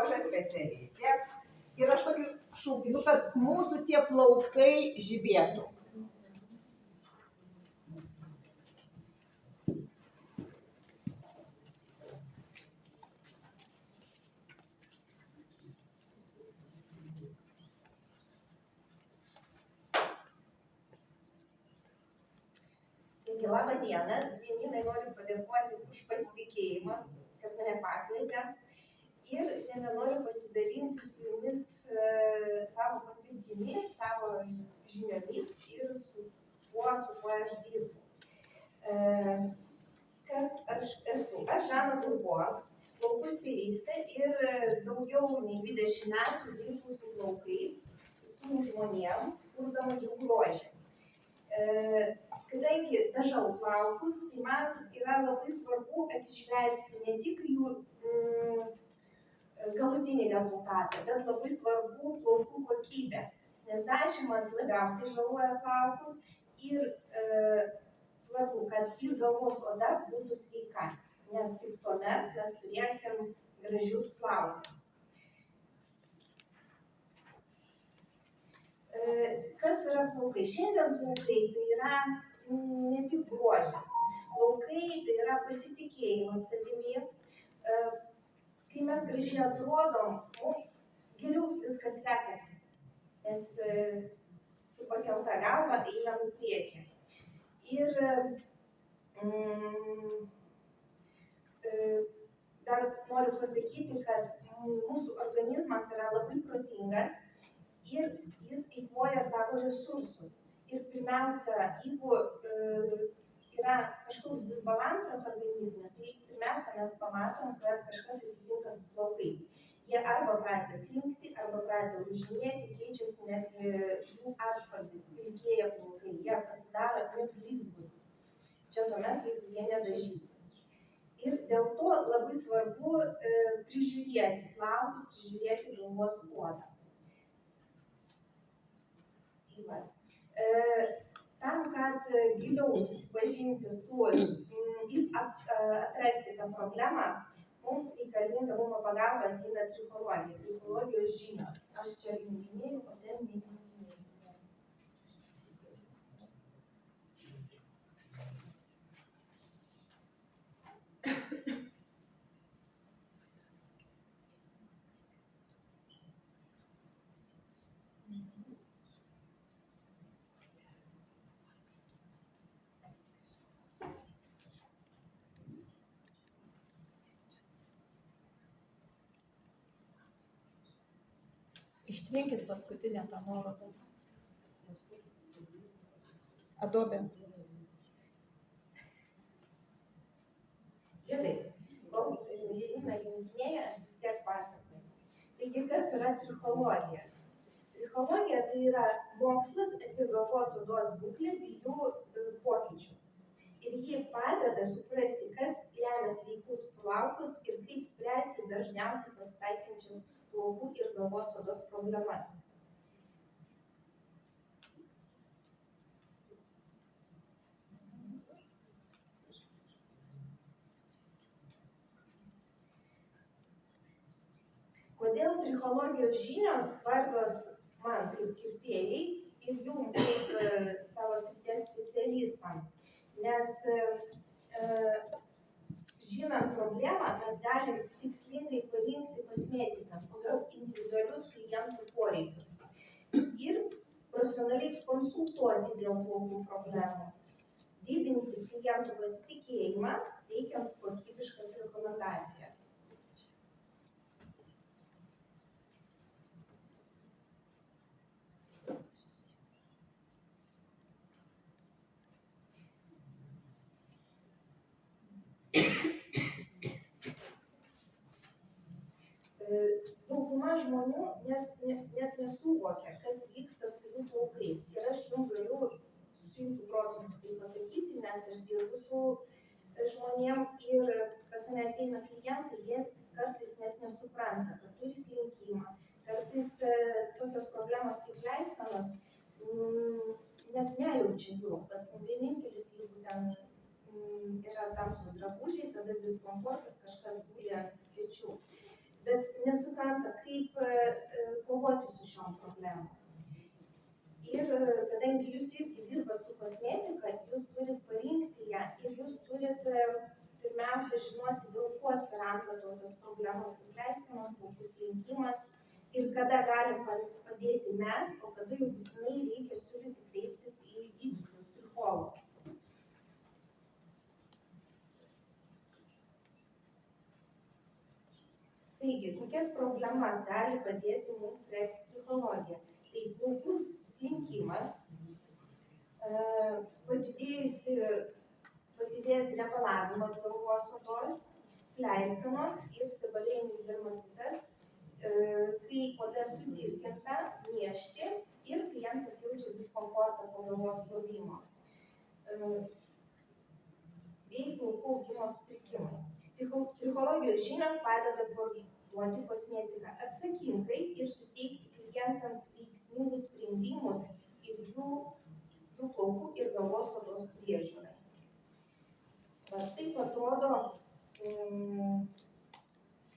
grožio specialistė ir aš tokį šūkį, kad mūsų tie plaukai žibėtų. Labą dieną, Janinai noriu padėkoti už pasitikėjimą, kad mane pakvietė. Ir šiandien noriu pasidalinti su jumis savo patirtimi, savo žiniomis ir su kuo aš dirbu. Kas aš esu? Aš Žana Burbo, plaukų stilistė ir daugiau nei 20 metų dirbu su plaukais, su žmonėm, kurdama jų grožį. Kadangi dažau plaukus, tai man yra labai svarbu atsižvelgti ne tik jų galutinį rezultatą, bet labai svarbu plaukų kokybė, nes dažymas labiausiai žaloja plaukus ir svarbu, kad ir galvos oda būtų sveika, nes tik tuomet mes turėsim gražius plaukus. Kas yra plaukai? Šiandien plaukai tai yra ne tik grožis. Plaukai tai yra pasitikėjimas savimi. Kai mes gražiai atrodom, geriau viskas sekasi, nes su pakelta galva einam į priekį. Ir dar noriu pasakyti, kad mūsų organizmas yra labai protingas ir jis eikvoja savo resursus. Ir pirmiausia, jeigu yra kažkoks disbalansas organizme, tai pirmiausia mes pamatom, kad kažkas atsitinka su plaukais. Jie arba pradeda slinkti, arba pradeda lūžinėti, keičiasi netgi jų atspalvis, pilkėja plaukai, jie pasidaro neblizgūs. Čia tuomet, jeigu jie nedažyti. Ir dėl to labai svarbu prižiūrėti plaukus, prižiūrėti galvos odą. Tam, kad giliau susipažinti su ir atrasti tą problemą, mums reikalinga mano pagalba ateina trichologija, trichologijos žinios. Aš čia junginėjau, o ten nejunginėjau. Ištrinkit paskutinę tą nuorodą. Adobe. Gerai, kol Janina junginėja, aš vis tiek pasakosiu. Taigi, kas yra trichologija? Trichologija tai yra mokslas apie galvos odos būklę bei jų pokyčius. Ir ji padeda suprasti, kas lemia sveikus plaukus ir kaip spręsti dažniausiai pasitaikančias plaukų ir galvos odos problemas. Kodėl trichologijos žinios svarbios man kaip kirpėjai ir jum kaip savo srities specialistams? Nes žinant problemą, mes galim tikslingai parinkti kosmetiką pagal individualius klientų poreikius ir profesionaliai konsultuoti dėl plaukų problemų, didinti klientų pasitikėjimą, teikiant kokybiškas rekomendacijas. Dauguma žmonių net nesuvokia, kas vyksta su jų plaukais. Ir aš jums galiu 100% tai pasakyti, nes aš dirbu su žmonėm ir pas mane ateina klientai, jie kartais net nesupranta, kad turi slinkimą. Kartais tokios problemos kaip leiskanos net nejaučia jų. Bet vienintelis, jeigu ten yra tamsus drabužiai, tada diskomfortas, kažkas guli ant pečių. Bet nesupranta. nesupranta, kaip kovoti su šiom problemom. Ir kadangi jūs irgi dirbat su kosmetika, jūs turit parinkti ją ir jūs turit pirmiausia žinoti, dėl ko atsiranda tokios problemos, kaip pleiskanos, plaukų slinkimas ir kada galim padėti mes, o kada jau būtinai reikia siūlyti kreiptis į gydytojus, trichologą. Taigi, kokias problemas gali padėti mums spręsti trichologija? Tai plaukų slinkimas, padidėjęs rebalavimas galvos odos, pleiskanos ir seborėjinis dermatitas, kai oda sudirginta, niežti ir klientas jaučia diskomfortą po galvos plovimo. Bei plaukų augimo sutrikimai. Trichologijos žinios padeda duoti kosmetiką atsakingai ir suteikti klientams veiksmingus sprendimus ir jų plaukų ir galvos odos priežiūrai. Taip atrodo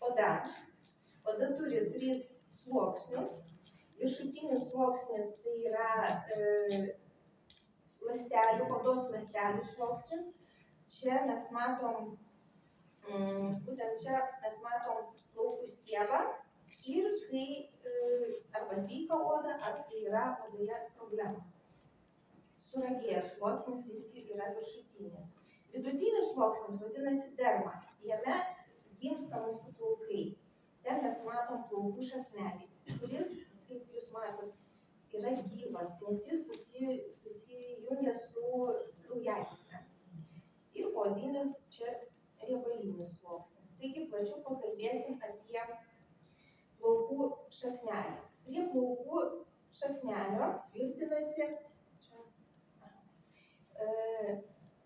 oda. Oda turi 3 sluoksnius. Viršutinis sluoksnis tai yra odos ląstelių sluoksnis. Čia mes matom būtent čia mes matom plaukų stiebą ir kai arba sveika oda, ar kai yra odoje problemos. Suragėjęs sluoksnis irgi yra viršutinis. Vidutinis sluoksnis vadinasi derma. Jame gimsta mūsų plaukai. Ten mes matom plaukų šaknelį, kuris, kaip jūs matot, yra gyvas, nes jis susijungia su kraujagysle. Ir odinis čia riebalinis sluoksnis. Taigi plačiau pakalbėsim apie plaukų šaknelį. Prie plaukų šaknelio tvirtinasi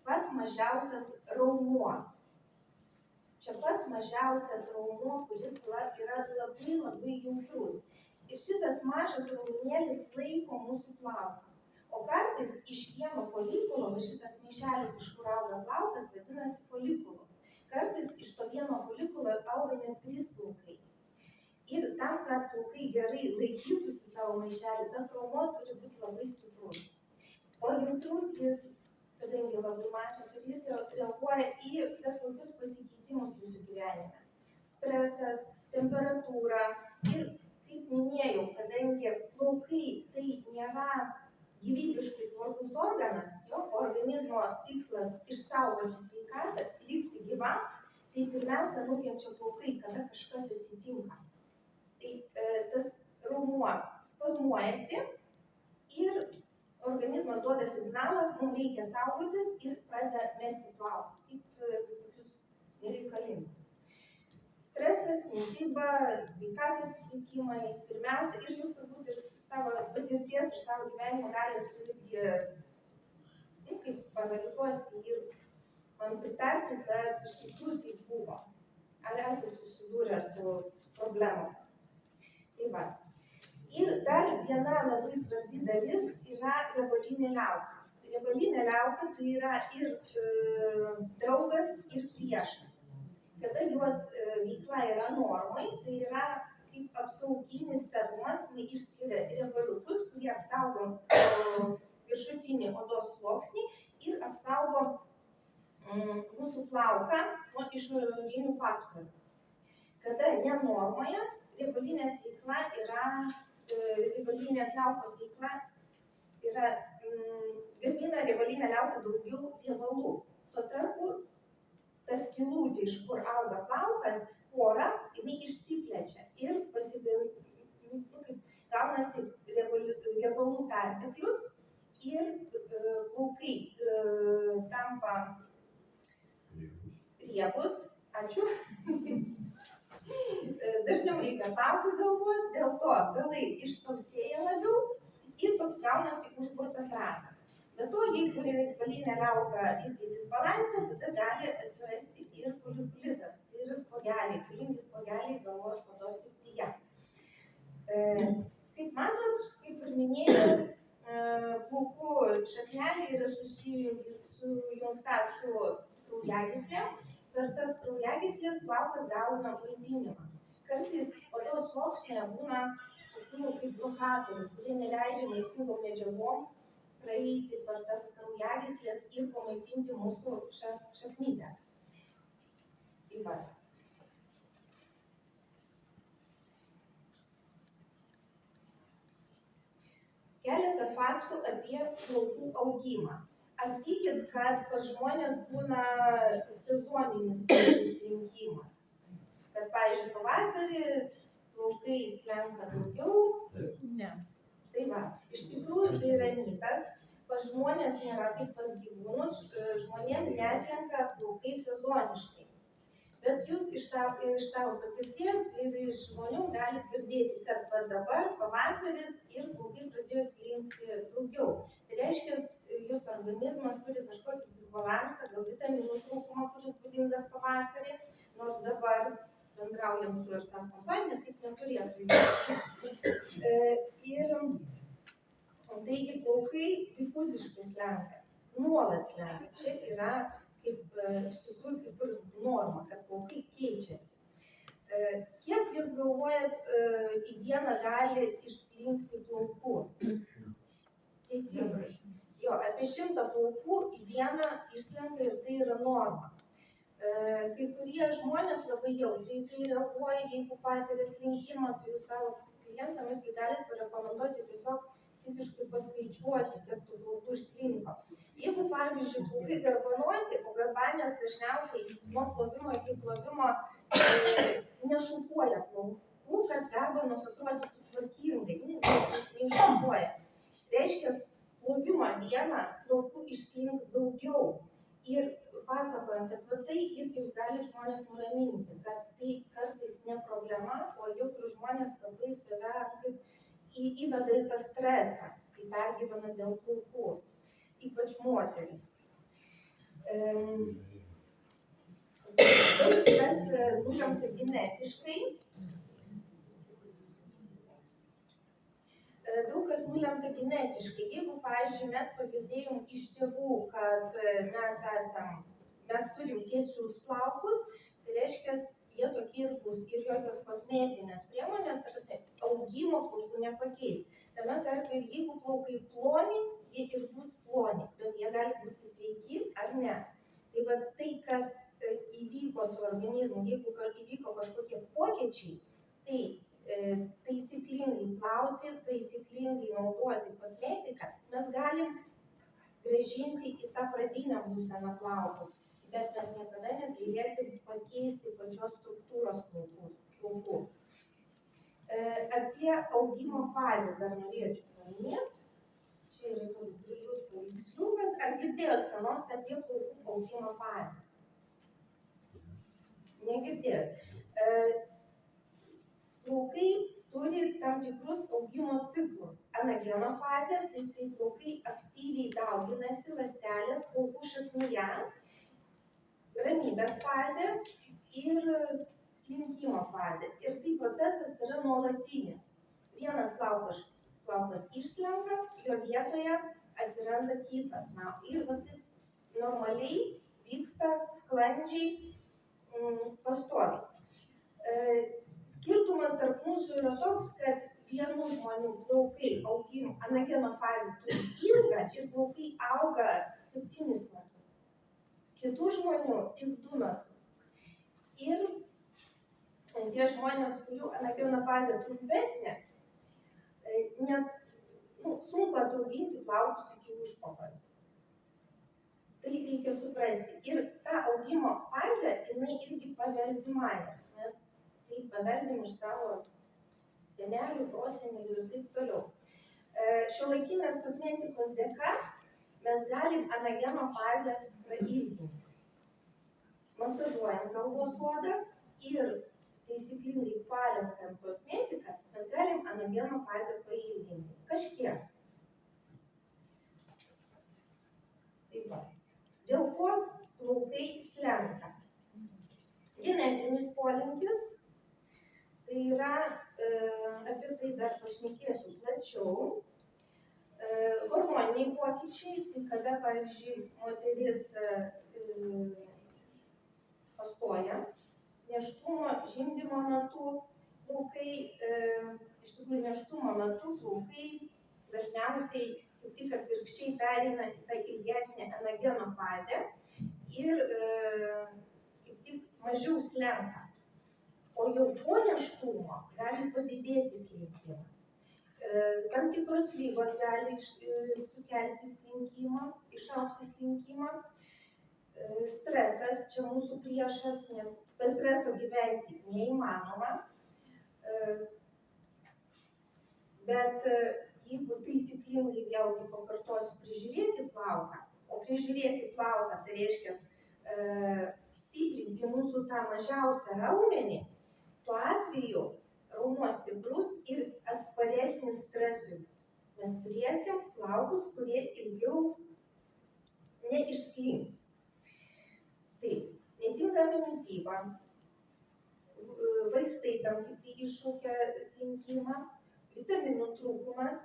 pats mažiausias raumuo. Čia pats mažiausias raumuo, kuris yra labai jautrus. Ir šitas mažas raumenėlis laiko mūsų plauką. O kartais iš vieno folikulo, šitas maišelis, iš kur auga plaukas, vadinasi folikulu. Kartais iš to vieno folikulo auga net 3 plaukai. Ir tam, kad plaukai gerai laikytųsi savo maišelį, tas raumuo turi būti labai stiprus. O jautrus jis, kadangi labai mažas, ir jis reaguoja į bet kokius pasikeitimus jūsų gyvenime. Stresas, temperatūra ir, kaip minėjau, kadangi plaukai tai nėra gyvybiškai svarbus organas, jo organizmo tikslas išsaugoti sveikatą, likti gyvam, tai pirmiausia nukenčia plaukai, kada kažkas atsitinka. Tai tas raumuo spazmuojasi ir organizmas duoda signalą, mums reikia saugotis ir pradeda mesti plaukus, kaip tokius nereikalingus. Stresas, mityba, sveikatos sutrikimai, pirmiausia, ir jūs turbūt iš savo patirties, iš savo gyvenimo galite irgi, kaip panalizuoti ir man pritarti, kad iš tikrųjų tai buvo. Ar esate susidūrę su problemom? Tai va. Ir dar viena labai svarbi dalis yra riebalinė liauka. Riebalinė liauka tai yra ir draugas, ir priešas. Kada jos veikla yra normai, tai yra kaip apsauginis serumas, išskiria riebaliukus, kurie apsaugo viršutinį odos sluoksnį ir apsaugo mūsų plauką nuo išorinių faktorių. Kada nenormoje, riebalinės liaukos veikla yra, gamina riebalinė liauka daugiau riebalų. Tuo tarpu ta skylutė, iš kur auga plaukas, pora, jinai išsiplečia ir gaunasi riebalų perteklius ir plaukai tampa riebus. Ačiū. Dažniau reikia plauti galvos, dėl to galai išsausėja labiau ir toks gaunasi užburtas ratas. Bet to, jeigu riebalinė liauka irgi disbalanse, tada gali atsirasti ir folikulitas, tai yra spuogeliai, galingi spuogeliai galvos odos srityje. Kaip matot, kaip ir minėjau, plaukų šaknelė yra sujungta su kraujagyslė. Per tas kraujagyslės plaukas gauna maitinimą. kartais odos sluoksnyje būna tokių kaip blokatorių, kurie neleidžia maistingom medžiagom praeiti per tas kraujagyslės ir pamaitinti mūsų šaknytę. Tai va. Keletą faktų apie plaukų augimą. Ar tikit, kad pas žmonės būna sezoninis plaukų slinkimas? Kad, pavyzdžiui, pavasarį plaukai slenka daugiau? Ne. Tai va, iš tikrųjų tai yra mitas. Pas žmonės nėra kaip pas gyvūnus, žmonėm neslenka plaukai sezoniškai. Bet jūs iš savo patirties ir iš žmonių galite girdėti, kad dabar pavasaris ir plaukai pradėjo slinkti daugiau. Tai reiškia, jūsų organizmas turi kažkokį disbalansą, gal vitaminų trūkumą, kuris būdingas pavasarį, nors dabar bendraujam su ir savo kompanija, taip neturėtų įvykti. Ir taigi plaukai difuziškai slenka, nuolat slenka. Čia yra iš tikrųjų kaip ir norma, kad plaukai keičiasi. Kiek jūs galvojat, į dieną gali išslinkti plaukų? Teisingai. Jo, apie 100 plaukų į dieną išslenka ir tai yra norma. Kai kurie žmonės labai jautriai tai reaguoja, jeigu patiria slinkimą, tai jūs savo klientam irgi galite parekomenduoti tiesiog fiziškai paskaičiuoti, kiek tų plaukų išslinko. Jeigu, pavyzdžiui, plaukai garbanoti, o garbanės dažniausiai nuo plovimo iki plovimo nešukuoja plaukų, kad garbanos atrodytų tvarkingai, neiššukuoja. Reiškia, plovimo dieną plaukų išslinks daugiau. Ir pasakojant apie tai, irgi jūs galite žmonės nuraminti, kad tai kartais ne problema, o jautrūs žmonės labai save kaip įveda į tą stresą, kai pergyvena dėl plaukų, ypač moteris. Daug kas nulemta genetiškai. Jeigu, pavyzdžiui, mes paveldėjom iš tėvų, kad mes turim tiesius plaukus, tai reiškia, jie tokie ir bus. Ir jokios kosmetinės priemonės, augimo plaukų nepakeis. Tame tarpe, jeigu plaukai ploni, jie ir bus ploni, bet jie gali būti sveiki ar ne. Tai va tai, kas įvyko su organizmu, jeigu įvyko kažkokie pokyčiai, tai taisyklingai plauti, taisyklingai naudoti kosmetiką, mes galim grąžinti į tą pradinę būseną plaukus, bet mes niekada negalėsim pakeisti pačios struktūros plaukų. Apie augimo fazę dar norėčiau paminėti. Čia yra toks gražus paveiksliukas. Ar girdėjot ką nors apie plaukų augimo fazę? Negirdėjot. Plaukai turi tam tikrus augimo ciklus. Anageno fazė, tai kai plaukai aktyviai dauginasi ląstelės plaukų šaknyje, ramybės fazė ir slinkimo fazė. Ir tai procesas yra nuolatinis. Vienas plaukas išslenka, jo vietoje atsiranda kitas. Ir normaliai vyksta sklandžiai, pastoviai. Skirtumas tarp mūsų yra toks, kad vienų žmonių plaukai anageno fazė turi ilgą ir plaukai auga 7 metus. Kitų žmonių tik 2 metus. Ir tie žmonės, kurių anageno fazė trumpesnė, sunku atauginti plaukus iki užpakalio. Tai reikia suprasti. Ir ta augimo fazė, jinai irgi paveldimąja. Mes tai paveldim iš savo senelių, prosenelių ir taip toliau. Šiuolaikinės kosmetikos dėka mes galim anageno fazę prailginti. Masažuojant galvos odą ir taisyklingai palenkant kosmetiką, mes galim anageno fazę prailginti. Kažkiek. Taip va. Dėl ko plaukai slenka? Genetinis polinkis, tai yra, apie tai dar pašnekėsiu plačiau. Hormoniniai pokyčiai, tai kada, pavyzdžiui, moteris pastoja, nėštumo, žimdymo metu, plaukai, iš tikrųjų nėštumo metu plaukai dažniausiai kaip tik atvirkščiai pereina į tą ilgesnę anageno fazę ir kaip tik mažiau slenka. O jau po nėštumo gali padidėti slinkimas. Tam tikros lygos gali sukelti slinkimą, išaugti slinkimą. Stresas čia mūsų priešas, nes be streso gyventi neįmanoma. Bet jeigu taisyklingai, vėlgi pakartosiu, prižiūrėti plauką, o prižiūrėti plauką tai reiškia stiprinti mūsų tą mažiausią raumenį, tuo atveju raumuo stiprus ir atsparesnis stresui bus. Mes turėsim plaukus, kurie ilgiau neišslinks. Taip, netinkama mityba, vaistai tam tikrai iššaukia slinkimą, vitaminų trūkumas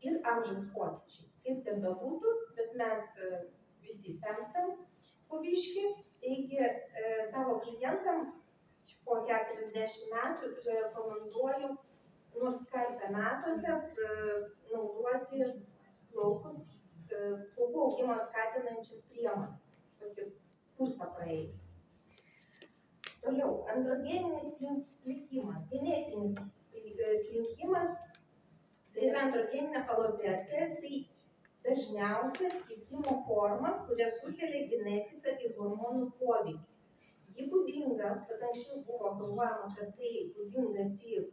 ir amžiaus pokyčiai. Kaip ten bebūtų, bet mes visi senstam po biškį. Taigi savo klientam po 40 metų rekomenduoju nors kartą metuose naudoti plaukų augimą skatinančias priemones. Tokį kursą praeiti. Toliau, androgeninis plikimas, genetinis slinkimas, tai yra androgeninė alopecija, tai dažniausia plikimo forma, kuria sukelia genetika ir hormonų poveikis. Ji būdinga, kad anksčiau buvo galvojama, kad tai būdinga tik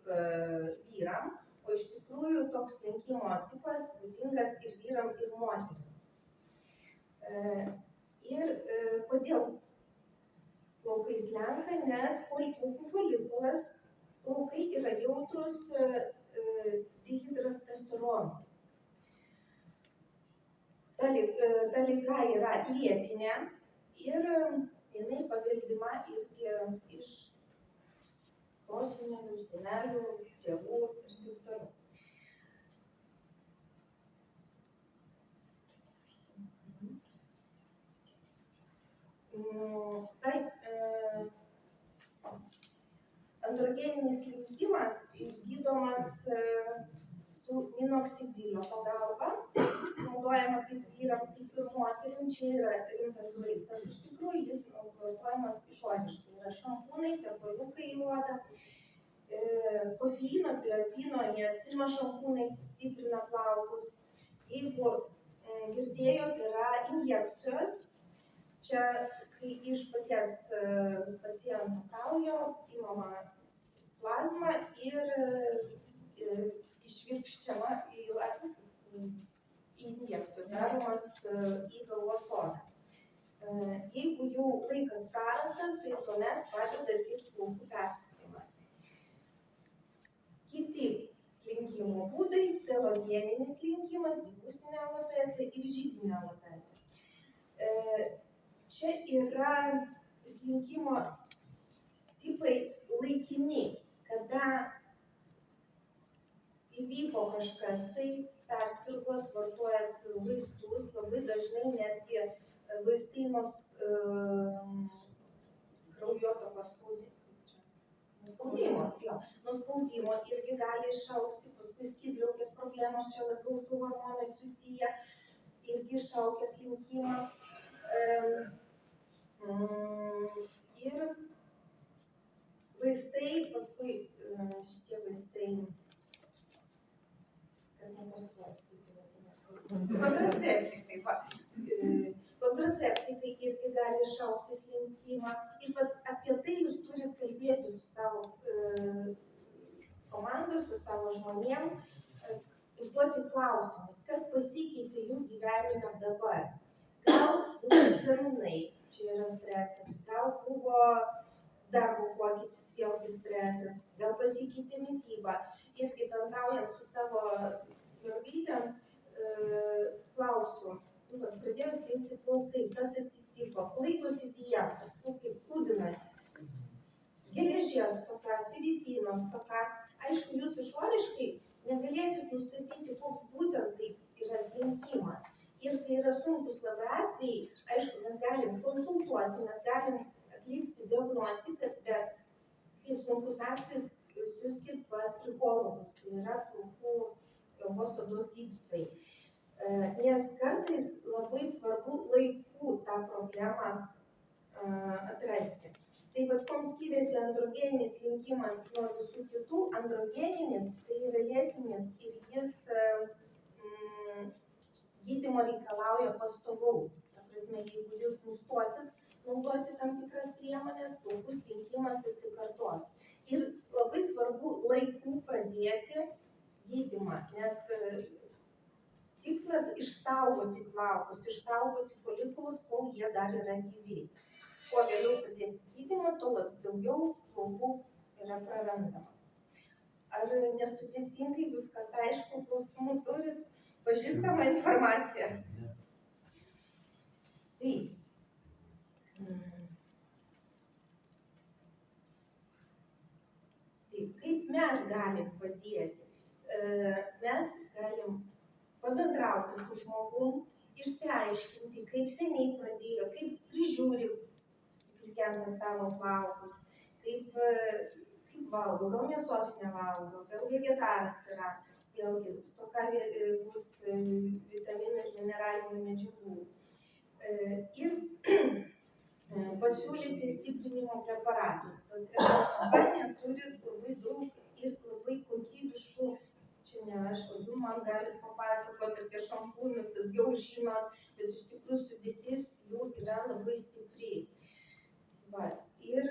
vyram, o iš tikrųjų toks slinkimo tipas būdingas ir vyram, ir moterim. Ir kodėl plaukai slenka, nes plaukų folikulas, plaukai yra jautrus dihidrotestosteronui. Ta liga yra lėtinė ir jinai paveldima irgi iš prosenelių, senelių, tėvų ir taip toliau. Taip, androgeninis slinkimas gydomas su minoksidilio pagalba, naudojama kaip vyram, taip ir moterim, čia yra rimtas vaistas. Iš tikrųjų, jis naudojamas išoriškai. Yra šampūnai, tepaliukai į odą, kofeino, biopino, niacino šampūnai stiprina plaukus. Jeigu girdėjot, yra injekcijos. Čia, kai iš paties paciento kraujo imama plazma ir išvirkščiama į injekcijos daromas į galvos odą. Jeigu jau laikas prarastas, tai tuomet padeda tik plaukų persukimas. Kiti slinkimo būdai - telogeninis slinkimas, difusinė alopecija ir židinė alopecija. Čia yra slinkimo tipai laikini, kada įvyko kažkas, tai persirgot, vartojant vaistus, labai dažnai netgi vaistai nuo kraujotakos spaudimo irgi gali išaugti, paskui skydliaukės problemos, čia labiau su hormonais susiję, irgi išaugia slinkimą. Ir vaistai, paskui šitie vaistai, kontraceptikai irgi gali išaugti slinkimą. Ir apie tai jūs turite kalbėti su savo komanda, su savo žmonėm, užduoti klausimus, kas pasikeitė jų gyvenime dabar. Gal buvo egzaminai, čia yra stresas, gal buvo darbo pokytis, vėlgi stresas, gal pasikeitė mityba. Irgi bendraujant su savo mergaitėm, klausiu, pradėjau slinkti plaukai, kas atsitiko, laikosi dietos, plaukai kūdinasi, geležies stoka, feritino stoka. Aišku, jūs išoriškai negalėsit nustatyti, koks būtent tai yra slinkimas. Ir kai yra sunkus labai atvejai, aišku, mes galim konsultuoti, mes galim atlikti diagnostiką, bet kai sunkus atvejis, siųskit pas trichologus, tai yra plaukų galvos odos gydytojai. Nes kartais labai svarbu laiku tą problemą atrasti. Tai vat, kuom skiriasi androgeninis slinkimas nuo visų kitų, androgeninis tai yra lėtinis ir jis gydymo reikalauja pastovaus. Ta prasme, jeigu jūs nustosit naudoti tam tikras priemonės, plaukų slinkimas atsikartos. Ir labai svarbu laiku pradėti gydymą, nes tikslas išsaugoti plaukus, išsaugoti folikulus, kol jie dar yra gyvi. Kuo vėliau pradėsit gydymą, tuo daugiau plaukų yra prarandama. Ar nesudėtingai viskas aišku, klausimų turit, pažįstamą informaciją? Taip. Taip, kaip mes galim padėti? Mes galim pabendrauti su žmogum, išsiaiškinti, kaip seniai pradėjo, kaip prižiūri klientas savo plaukus, kaip valgo, gal mėsos nevalgo, gal vegetaras yra, vėlgi stoka bus vitaminų ir mineralinių medžiagų. Ir pasiūlyti stiprinimo preparatus. Ispanija turi labai daug ir labai kokybiškų, čia ne aš, o jūs man galite papasakoti apie šampūnus, daugiau žinot, bet iš tikrųjų sudėtis jų yra labai stipriai. Va. Ir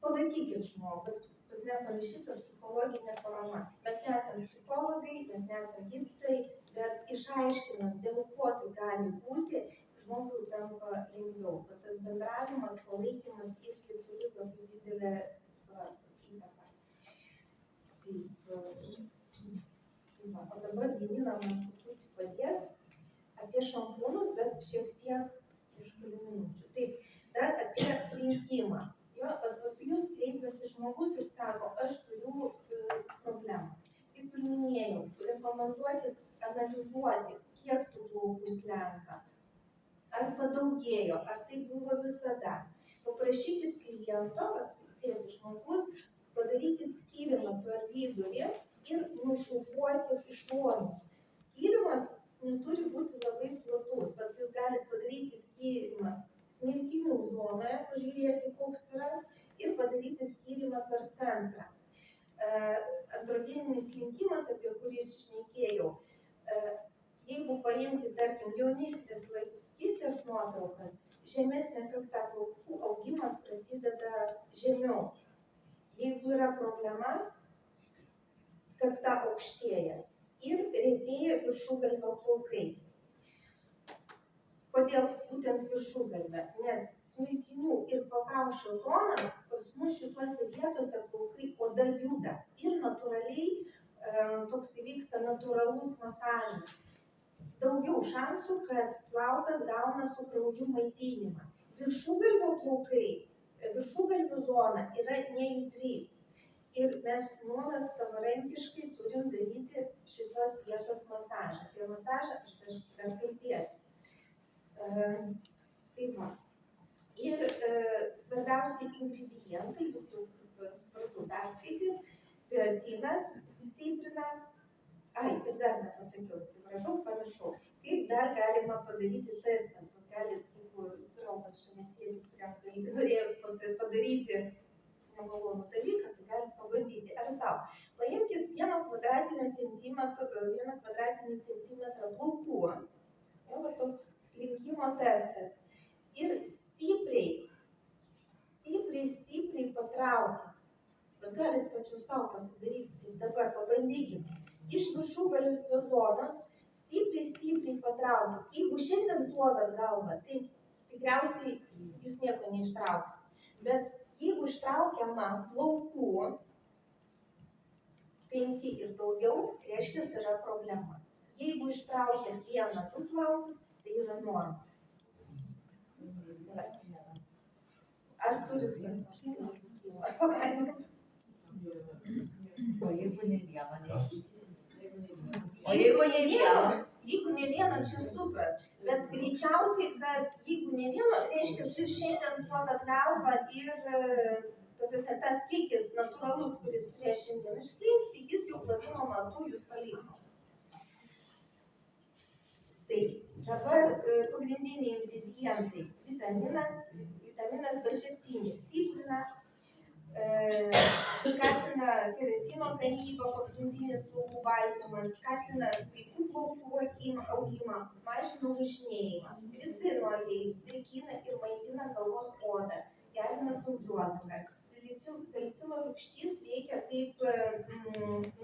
palaikykit žmogų, pas mane parašyta psichologinė parama. Mes nesame psichologai, mes nesame gydytojai, bet išaiškinant, dėl ko tai gali būti, žmogui tampa lengviau. Bet tas bendravimas, palaikymas irgi turi labai didelę svarbą, įtaką. Taip, o dabar Janina man truputį padės apie šampūnus, bet šiek tiek iš kelių minučių. Taip, dar apie slinkimą. Jo, pas jūs kreipiasi žmogus ir sako, aš turiu problemą. Kaip ir minėjau, rekomenduokit analizuoti, kiek tų plaukų slenka. Ar padaugėjo, ar tai buvo visada. Paprašykit kliento, sėdi žmogus, padarykit skyrimą per vidurį ir nušukuokit iš šonų. Skyrimas neturi būti labai platus, bet jūs galite padaryti skyrimą smilkinių zonoje, pažiūrėti, koks yra, ir padaryti skyrimą per centrą. Androgeninis slinkimas, apie kurį šnekėjau, jeigu paimti, tarkim, jaunystės, vaikystės nuotraukas, žemesnė kakta plaukų augimas prasideda žemiau. Jeigu yra problema, kakta aukštėja ir retėja viršugalvio plaukai. Kodėl būtent viršugalvė? Nes smilkinių ir pakaušio zona pas mus šituose vietose plaukai oda juda ir natūraliai toks įvyksta natūralus masažas. Daugiau šansų, kad plaukas gauna su krauju maitinimą. Viršugalvio plaukai, viršugalvio zona yra nejudri. Ir mes nuolat savarankiškai turim daryti šitos vietos masažą. Apie masažą aš dar kalbėsiu. Tai va. Ir svarbiausi ingredientai, jūs jau supratau, perskaityti, biotinas stiprina, ir dar nepasakiau, atsiprašau, pamiršau, kaip dar galima padaryti testas. Galit, jeigu draugas šiame sėdi, kuriam norėjo padaryti nemalonų dalyką, tai galit pabandyti. Ar savo? Paimkit 1 kvadratinį centimetrą plaukų. Jau va toks slinkimo testas. Ir stipriai patraukit. Bet galit pačius savo pasidaryti. Tai dabar pabandykit. Iš viršugalvio zonos stipriai patraukit. Jeigu šiandien plovat galvą, tai tikriausiai jūs nieko neištrauksit. Bet jeigu ištraukiama plaukų 5 ir daugiau, reiškia yra problema. Jeigu ištraukia 1-2 plaukus, tai yra norma. Ar turit kas nors? O jeigu ne vieno neištraukia? O jeigu ne vieno? Jeigu ne vieno, čia super. Bet greičiausiai, kad jeigu ne vieno, reiškia, jūs šiandien duodat galvą ir tas kiekis natūralus, kuris turėjo šiandien išslinkti, jis jau plovimo metu jūs paliko. Tai dabar pagrindiniai ingredientai. Vitaminas B7 stiprina, skatina keratino gamybą, pagrindinis plaukų baltymas, skatina sveikų plaukų augimą, mažina lūžinėjimą, ricino aliejus drėkina ir maitina galvos odą, gerina kraujotaką. Salicilo rūgštys veikia kaip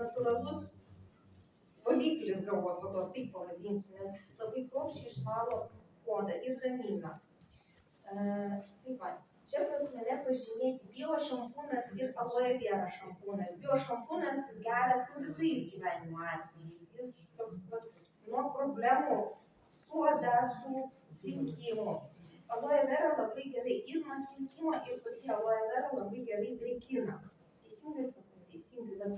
natūralus valiklis galvos odos, taip pavadinsiu, nes labai kruopščiai išvalo odą ir ramina. Taip pat, čia pas mane pažymėti bio šampūnas ir aloe vera šampūnas. Bio šampūnas jis geras visais gyvenimo atvejais. Jis toks nuo problemų su oda, su slinkimu. Aloe vera labai gerai ir nuo slinkimo ir pati aloe vera labai gerai drėkina. Teisingai sakau, teisingai. Bet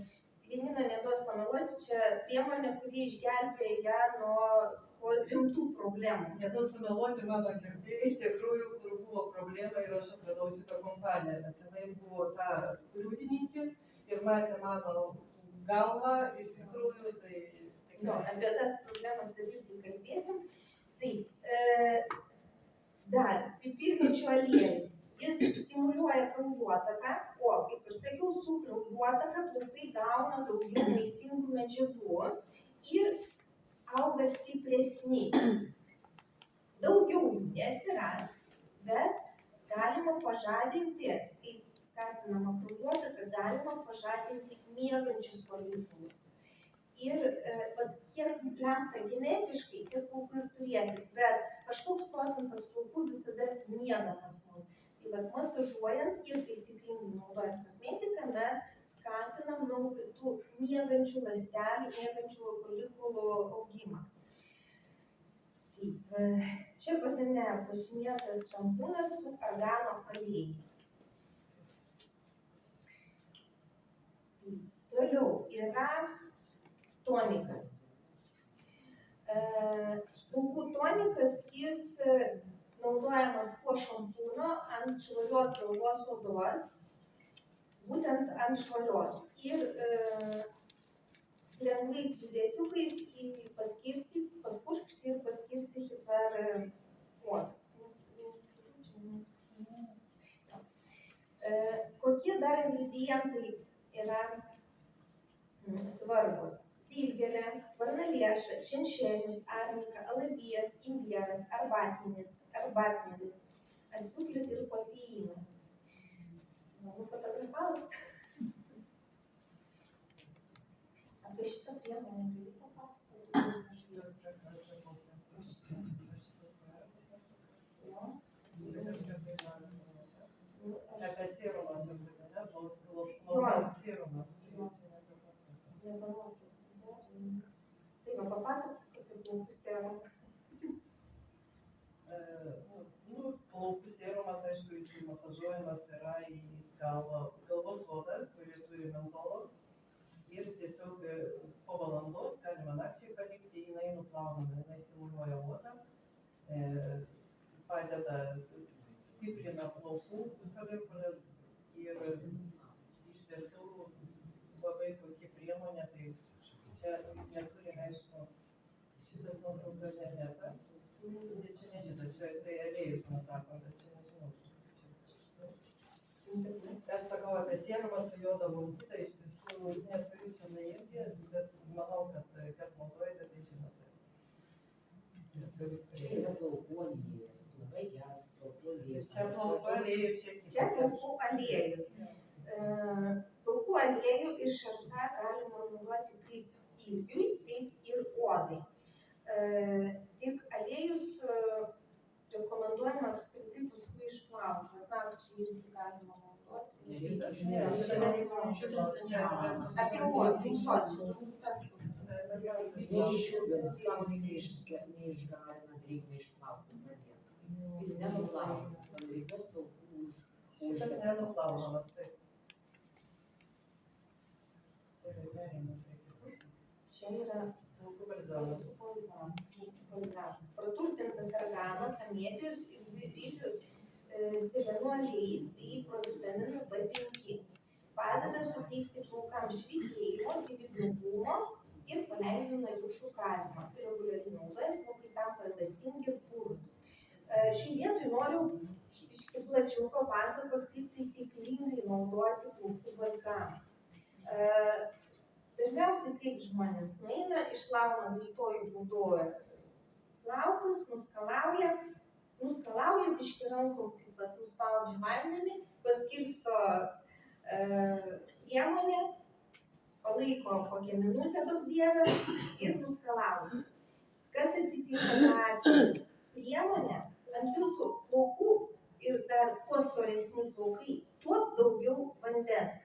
Janina neduos pameluoti, čia priemonė, kuri išgelbėja ją nuo rimtų problemų. Neduos pameluoti mano gerbėjai, iš tikrųjų, kur buvo problema ir aš atradau šitą kompaniją, nes jinai buvo ta liudininkė ir matė mano galvą, iš tikrųjų, tai... Jo, apie tas problemas dar irgi kalbėsim. Taip, dar, pipirmėčių aliejus. Jis stimuliuoja kraujotaką, o, kaip ir sakiau, su kraujotaka plaukai gauna daugiau maistingų medžiagų ir auga stipresni. Daugiau jų neatsiras, bet galima pažadinti, kai skatinama kraujotaka, galima pažadinti miegančius folikulus. Ir kiek lemta genetiškai, tiek plaukų ir turėsit, bet kažkoks procentas plaukų visada miega pas mus. Tai masažuojant ir taisyklingai naudojant kosmetiką mes skatinam tų miegančių ląstelių, miegančių folikulų augimą. Taip, čia pas mane pažymėtas šampūnas su argano aliejais. Toliau yra tonikas. Plaukų tonikas, jis naudojamas po šampūno ant švarios galvos odos, būtent ant švarios. Ir lengvais judesiukais paspurkšti ir paskirstyti per odą. Kokie dar ingredientai yra svarbus? Dilgėlė, varnalėša, šenšenius, arnika, alavijas, imbieras, arbatmedis, asiūklis ir kofeinas. Nufotografavau. Apie šitą priemonę galiu papasakoti. Apie sirumą turbūt, ne? Blausaus sirumas. Tai va, papasakok apie plaukų serumą. Plaukų serumas, aišku, jis masažuojamas yra į galvos odą, kuri turi mentolo. Ir tiesiog po valandos galima nakčiai palikti, jinai nuplaunama, jinai stimuliuoja odą, padeda, stiprina plaukų folikules ir iš tiesų labai puikia priemonė, tai čia neturi, aišku, šitas nuotrauka internetą. Čia ne šitas, tai aliejus mes sakom, bet čia nežinau. Aš sakau apie serumą su jodo vulkita, iš tiesų neturiu čia irgi, bet manau, kad kas naudojate, tai žinote. Čia yra plaukų aliejus, labai geras plaukų aliejus. Čia plaukų aliejus šiek tiek. Čia plaukų aliejus. Plaukų aliejų iš šarsa galima naudoti kaip ilgiui, taip ir odai. Tik aliejus rekomenduojama apskritai paskui išplauti, bet nakčiai irgi galima naudoti. Šitas nežinomas. Apie odą, Saulė neišgarina, reikia išplauti pradėti. Jis nenuplaunamas, tam reikės plaukų už. Šitas nenuplaunamas, taip. Čia yra Plaukų balzamas. poligrafas. Praturtintas argano, kamėdijos ir ryžių sirenų aliejais bei provitaminu B5. Padeda suteikti plaukams švytėjimo, gyvybingumo ir palengvina jų šukavimą. Reguliariai naudojant plaukai tampa elastingi ir purūs. Šiai vietoj noriu biškį plačiau papasakoti, kaip taisyklingai naudoti plaukų balzamą. Dažniausiai kaip žmonės nueina, išplauna greituoju būdu plaukus, nuskalauja biškį rankom, taip pat nuspaudžia vandenį, paskirsto priemonę, palaiko kokią minutę daug dievę ir nuskalauja. Kas atsitinka atveju? Priemonė ant jūsų plaukų ir dar kuo storesni plaukai, tuo daugiau vandens.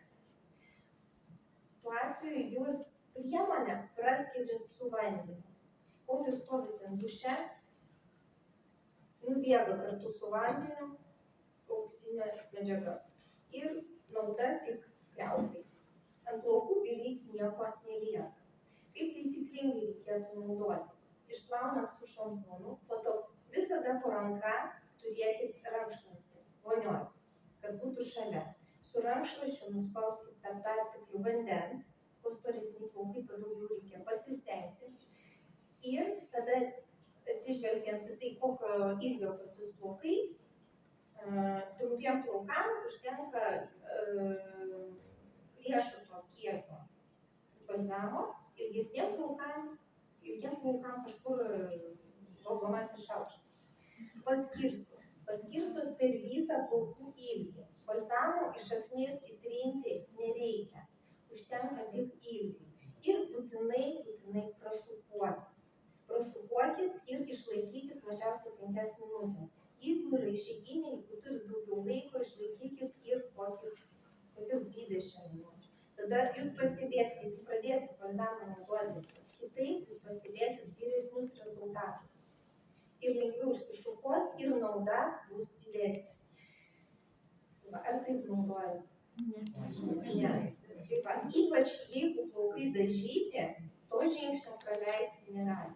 Tuo atveju jūs priemonę praskiedžiat su vandeniu. Kol jūs stovite duše, nubėga kartu su vandeniu auksinė medžiaga. Ir nauda tik kriauklei. Ant plaukų beveik nieko nelieka. Kaip taisyklingai reikėtų naudoti? Išplaunant su šampūnu, po to visada po ranka turėkit rankšluostį, vonioj, kad būtų šalia. Su rankšluosčiu nuspauskit tą perteklių vandens, kuo storesni plaukai, tuo daugiau reikia pasistengti. Ir tada atsižvelgiant į tai, kokio ilgio pas jūs plaukai, trumpiem plaukam užtenka riešuto kiekio balzamo, ilgesniem plaukam kažkur valgomasis šaukštas. Paskirstot per visą plaukų ilgį. Balzamo iš šaknies įtrinti nereikia, užtenka tik ilgį. Ir būtinai prašukuokit ir išlaikykit mažiausiai 5 minutės. Jeigu yra išeiginė, jeigu turit daugiau laiko, išlaikykit ir kokius 20 minučių. Tada jūs pastebėsite, kai pradėsit balzamą naudoti kitaip, jūs pastebėsit geresnius rezultatus. Ir lengviau užsišukuos ir nauda bus didesnė. Ar taip naudojat? Ne. Taip pat, ypač jeigu plaukai dažyti, to žingsnio praleisti negali.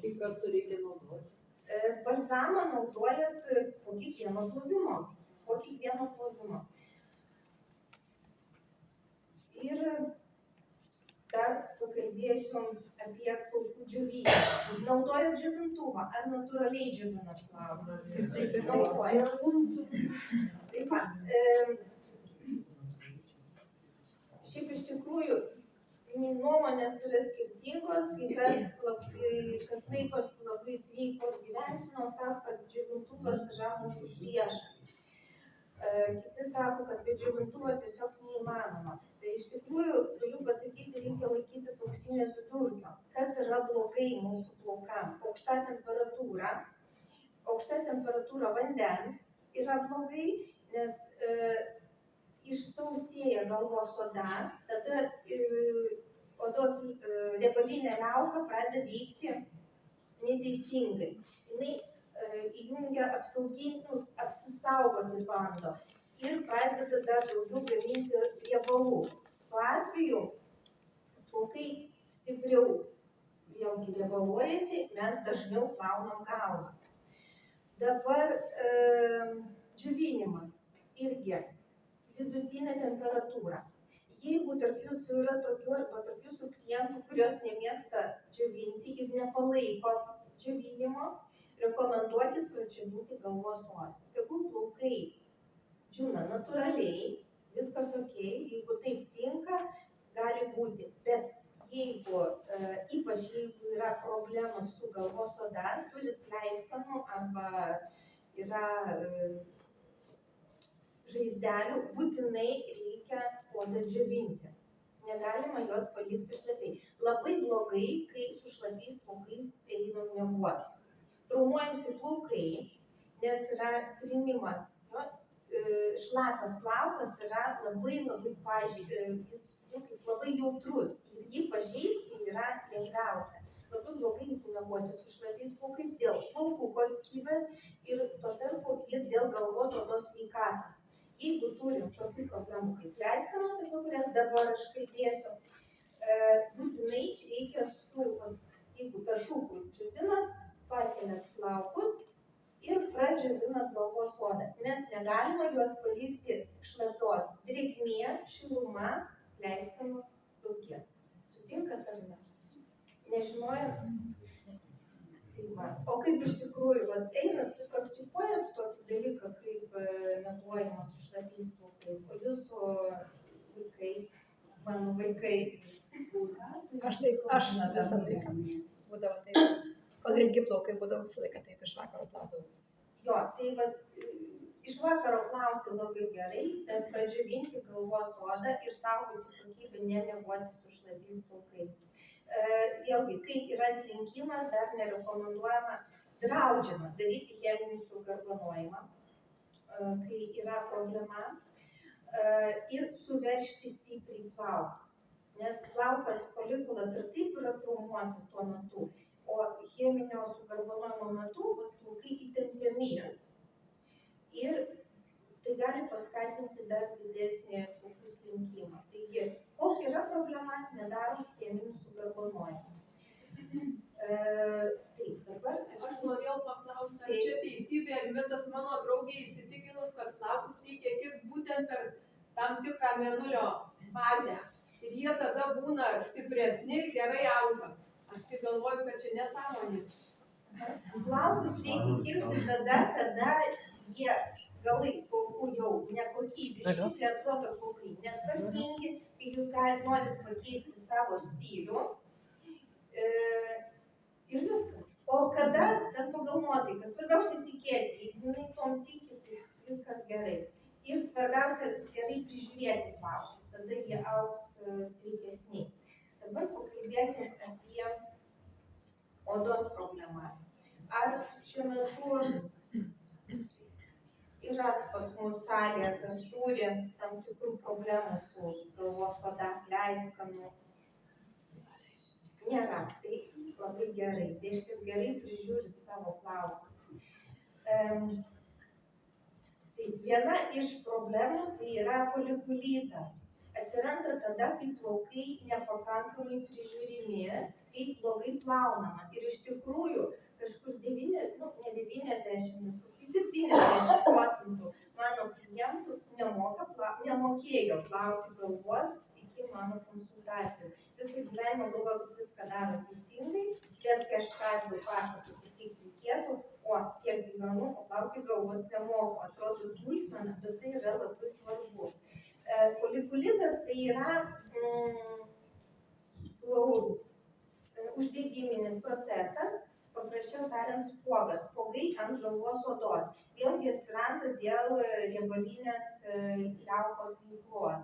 Kiek kartų reikia naudoti? Balzamą naudojat po kiekvieno plovimo. Ir dar pakalbėsiu apie plaukų džiovinimą. Naudojat džiovintuvą ar natūraliai džiovinat plaukus? Naudojat. Taip pat. Šiaip iš tikrųjų nuomonės yra skirtingos, kai kas laikosi labai sveikos gyvensenos, sako, kad džiovintuvas yra mūsų priešas. Kiti sako, kad be džiovintuvo tiesiog neįmanoma. Tai iš tikrųjų, galiu pasakyti, reikia laikytis auksinio vidurkio. Kas yra blogai mūsų plaukam? Aukšta temperatūra vandens yra blogai, nes išsausėja galvos oda, tada odos riebalinė liauka pradeda veikti neteisingai. Jinai įjungia apsisaugoti bando ir pradeda dar daugiau gaminti riebalų. Tuo atveju plaukai stipriau vėlgi riebaluojasi, mes dažniau plaunam galvą. Dabar džiovinimas irgi vidutinė temperatūra. Jeigu tarp jūsų yra tokių arba tarp jūsų klientų, kurios nemėgsta džiovinti ir nepalaiko džiovinimo, rekomenduokit pradžiovinti galvos odą. Tegul plaukai džiūna natūraliai, viskas ok, jeigu taip tinka, gali būti. Bet jeigu, ypač jeigu yra problemos su galvos oda, turit pleiskanų arba yra žaizdelių, būtinai reikia odą džiovinti. Negalima jos palikti šlapiai. Labai blogai, kai su šlapiais plaukais einam miegoti. Traumuojasi plaukai, nes yra trinimas. Šlapias plaukas yra labai jis labai jautrus ir jį pažeisti yra lengviausia. Labai blogai miegoti su šlapiais plaukais dėl plaukų kokybės ir tuo tarpu ir dėl galvos odos sveikatos. Jeigu turim tokių problemų kaip pleiskanos, apie kurias dabar aš kalbėsiu, būtinai reikia jeigu per šūkų džiovinat, pakeliat plaukus ir pradžiovinat galvos odą, nes negalima juos palikti šlapios. Drėgmė, šiluma, pleiskanų daugės. Sutinkat ar ne? Nežinojot? Tai va. O kaip iš tikrųjų, einat, praktikuojat tokį dalyką, kaip miegojimas su šlapiais plaukais, o jūsų vaikai, mano vaikai, Aš visą laiką būdavo taip, kol ilgi plaukai būdavo visą laiką taip iš vakaro plaudavus. jo, tai va, iš vakaro plauti labai gerai, bet pradžiovinti galvos odą ir saugoti kokybę, nemiegoti su šlapiais plaukais. Vėlgi, kai yra slinkimas, dar nerekomenduojama, draudžiama daryti cheminį sugarbanojimą, kai yra problema, ir suveržti stipriai plaukus. Nes plaukas, folikulas ir taip yra traumuotas tuo metu, o cheminio sugarbanojimo metu plaukai įtempiami. Ir tai gali paskatinti dar didesnį plaukų slinkimą. Taigi, kol yra problema, nedarom cheminių sugarbanojimų. Taip, dabar Aš norėjau paklausti, ar čia teisybė ir mitas, mano draugė įsitikinus, kad plaukus reikia kirpti būtent per tam tikrą mėnulio fazę. Ir jie tada būna stipresni ir gerai auga. Aš tai galvoju, kad čia nesąmonė. plaukus reikia kirpti tada, kada jie galai plaukų jau nekokybiški, tai atrodo plaukai netvarkingi, kai jūs norit pakeisti savo stilių. Ir viskas. O kada, ten pagal nuotaiką, svarbiausia tikėti, jeigu jinai tom tiki, tai viskas gerai. Ir svarbiausia gerai prižiūrėti plaukus, tada jie augs sveikesniai. Dabar pakalbėsim apie odos problemas. Ar šiuo metu yra pas mus salėje, kas turi tam tikrų problemų su galvos oda, pleiskanų? Nėra, tai labai gerai. Reiškia, gerai prižiūrit savo plaukus. Tai viena iš problemų tai yra folikulitas. Atsiranda tada, kai plaukai nepakankamai prižiūrimi, kai blogai plaunama. Ir iš tikrųjų, kažkur 70% mano klientų nemokėjo plauti galvos iki mano konsultacijų. Visą gyvenimą galvoju, kad viską daro teisingai, bet kai aš pradėjau pasakoti, kaip reikėtų, o tiek gyvenu, o plauti galvos nemoku. Atrodo smulkmena, bet tai yra labai svarbu. Folikulitas tai yra uždegiminis procesas, paprasčiau tariant, spuogas, spuogai ant galvos odos. Vėlgi atsiranda dėl riebalinės liaukos veiklos.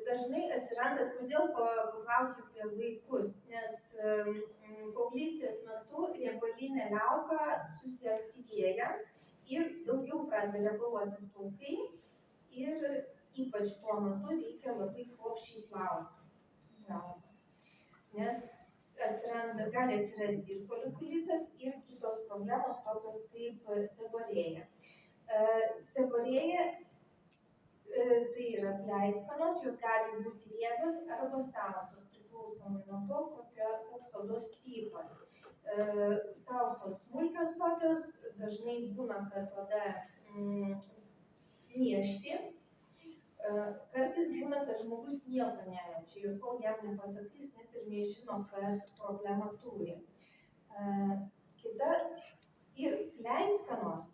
Dažnai atsiranda, kodėl paklausiu apie vaikus, nes paauglystės metu riebalinė liauka susiaktyvėja ir daugiau pradeda riebaluotis plaukai ir ypač tuo metu reikia labai kruopščiai plauti. Nes gali atsirasti ir folikulitas, ir kitos problemos, tokios kaip seborėja. Seborėja tai yra pleiskanos, jos gali būti riebios arba sausos, priklausomai nuo to, koks odos tipas. Sausos smulkios tokios, dažnai būna, kad oda niežti. Kartais būna, kad žmogus nieko nejaučia ir kol jam nepasakys, net ir nežino, kad problemą turi. Ir pleiskanos,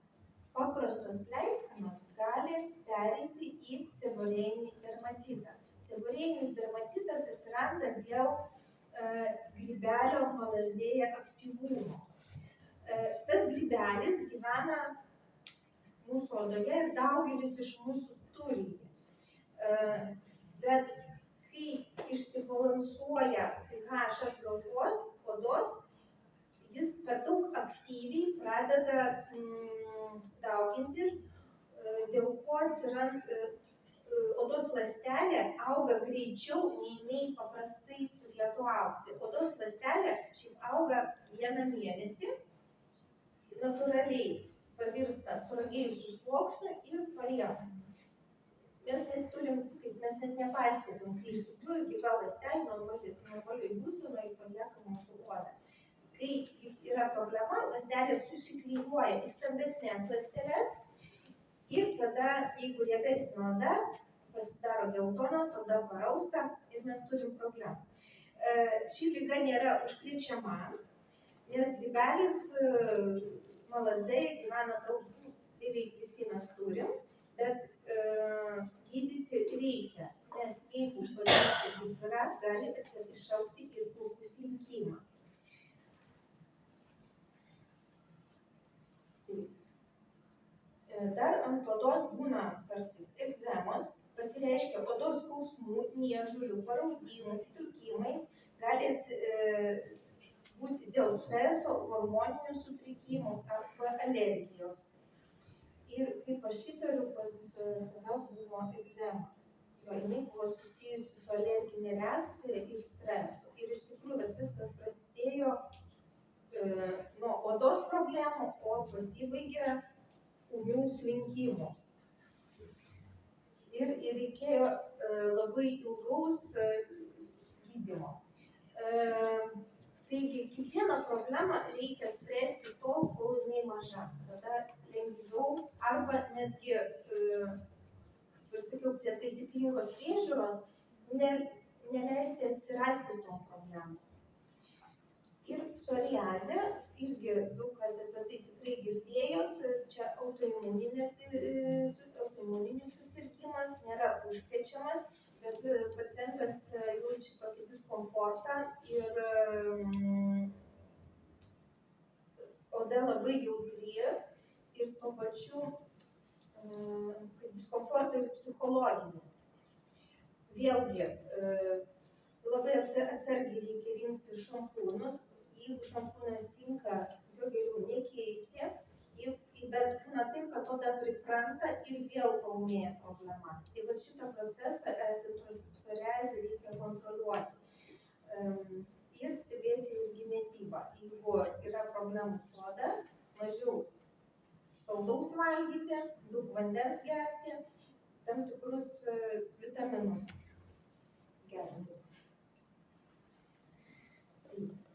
paprastos pleiskanos gali pereiti į seborėjinį dermatitą. Seborėjinis dermatitas atsiranda dėl grybelio malazėja aktyvumo. Tas grybelis gyvena mūsų odoje ir daugelis iš mūsų turi. Bet kai išsibalansuoja pH galvos, odos, jis per daug aktyviai pradeda daugintis, dėl ko atsiranda odos ląstelė auga greičiau, nei paprastai turėtų augti. Odos ląstelė šiaip auga 1 mėnesį, natūraliai pavirsta suragėjusių sluoksnių ir palieka. mes net nepastebim, kai iš tikrųjų gyva ląstelė normaliai būsenoje palieka mūsų odą. Kai yra problema, ląstelė susikryžiuoja į stambesnės ląsteles ir tada, jeigu riebesnė oda, pasidaro geltonos, oda parausta ir mes turim problemą. Ši liga nėra užkrečiama, nes grybelis malazai gyvena daug, beveik visi mes turim, bet gydyti reikia, nes jeigu padaryti kaip yra, gali iššaukti ir plaukų slinkimą. Dar ant odos būna kartais egzemos, pasireiškia odos skausmų, niežulių, paraudimų, trūkimais, gali būti dėl streso, hormoninių sutrikimų arba alergijos. Ir kaip aš įtariu, pas tave buvo egzema. Jinai buvo susijusi su alerginė reakcija ir stresu. Ir iš tikrųjų viskas prasidėjo nuo odos problemų, o pasibaigė ūmių slinkimų. Ir reikėjo labai ilgaus gydymo. Taigi, kiekvieną problemą reikia spręsti tol, kol jinai maža. Tada lengviau arba netgi, sakiau, prie taisyklingos priežiūros neleisti atsirasti tom problemom. Ir psoriazė, irgi daug kas apie tai tikrai girdėjot, čia autoimuninis susirgimas, nėra užkrečiamas, bet pacientas jaučia tokį diskomfortą ir oda labai jautri ir tuo pačiu diskomfortą ir psichologinį. Vėlgi, labai atsargiai reikia rinkti šampūnus. Jeigu šampūnas tinka, jo geriau nekeisti, bet būna taip, kad oda pripranta ir vėl paūmėja problema. Tai va šitą procesą esant psoriazę reikia kontroliuoti ir stebėti ilgi mitybą. Jeigu yra problemų su oda, mažiau saldaus valgyti, daug vandens gerti, tam tikrus vitaminus gerinti.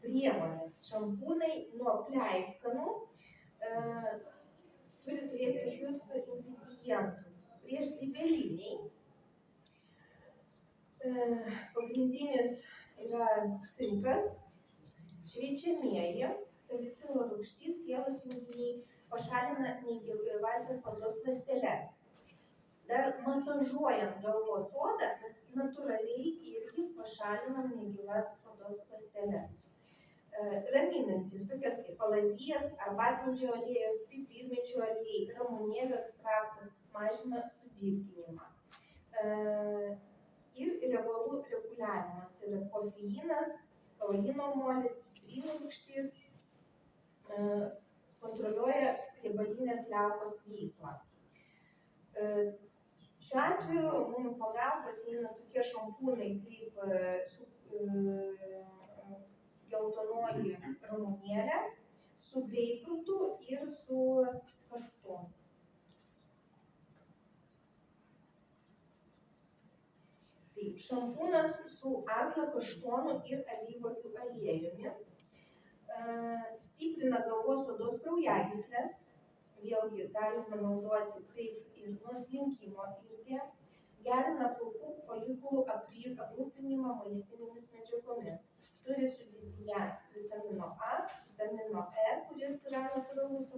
Priemonės. Šampūnai nuo pleiskanų turi turėti tokius ingredientus. Prieš grybeliniai pagrindinis yra cinkas, šveičiamieji, salicilo rūgštys, sieros junginiai pašalina negyvąsias odos ląsteles. Dar masažuojant galvos odą, mes natūraliai irgi pašalinam negyvas odos ląsteles. Raminantis, tokias kaip palavijas, arbatmedžio aliejus, pipirmėčių aliejai, ramunėlių ekstraktas mažina sudirginimą. Ir riebalų reguliavimas, tai yra kofeinas, kaolino molis, citrinų rūgštys, kontroliuoja riebalinės liaukos veiklą. Šiuo atveju mums pagalba ateina tokie šampūnai kaip geltonoji ramunėlė, su greipfrutu ir su kaštonu. Taip, šampūnas su arklio kaštonu ir alyvuogių aliejumi stiprina galvos odos kraujagyslės, vėlgi galima naudoti kaip ir nuo slinkimo irgi, gerina plaukų folikulų aprūpinimą maistinėmis medžiagomis. Turi sudėtyje vitamino A, vitamino E, kuris yra natūralus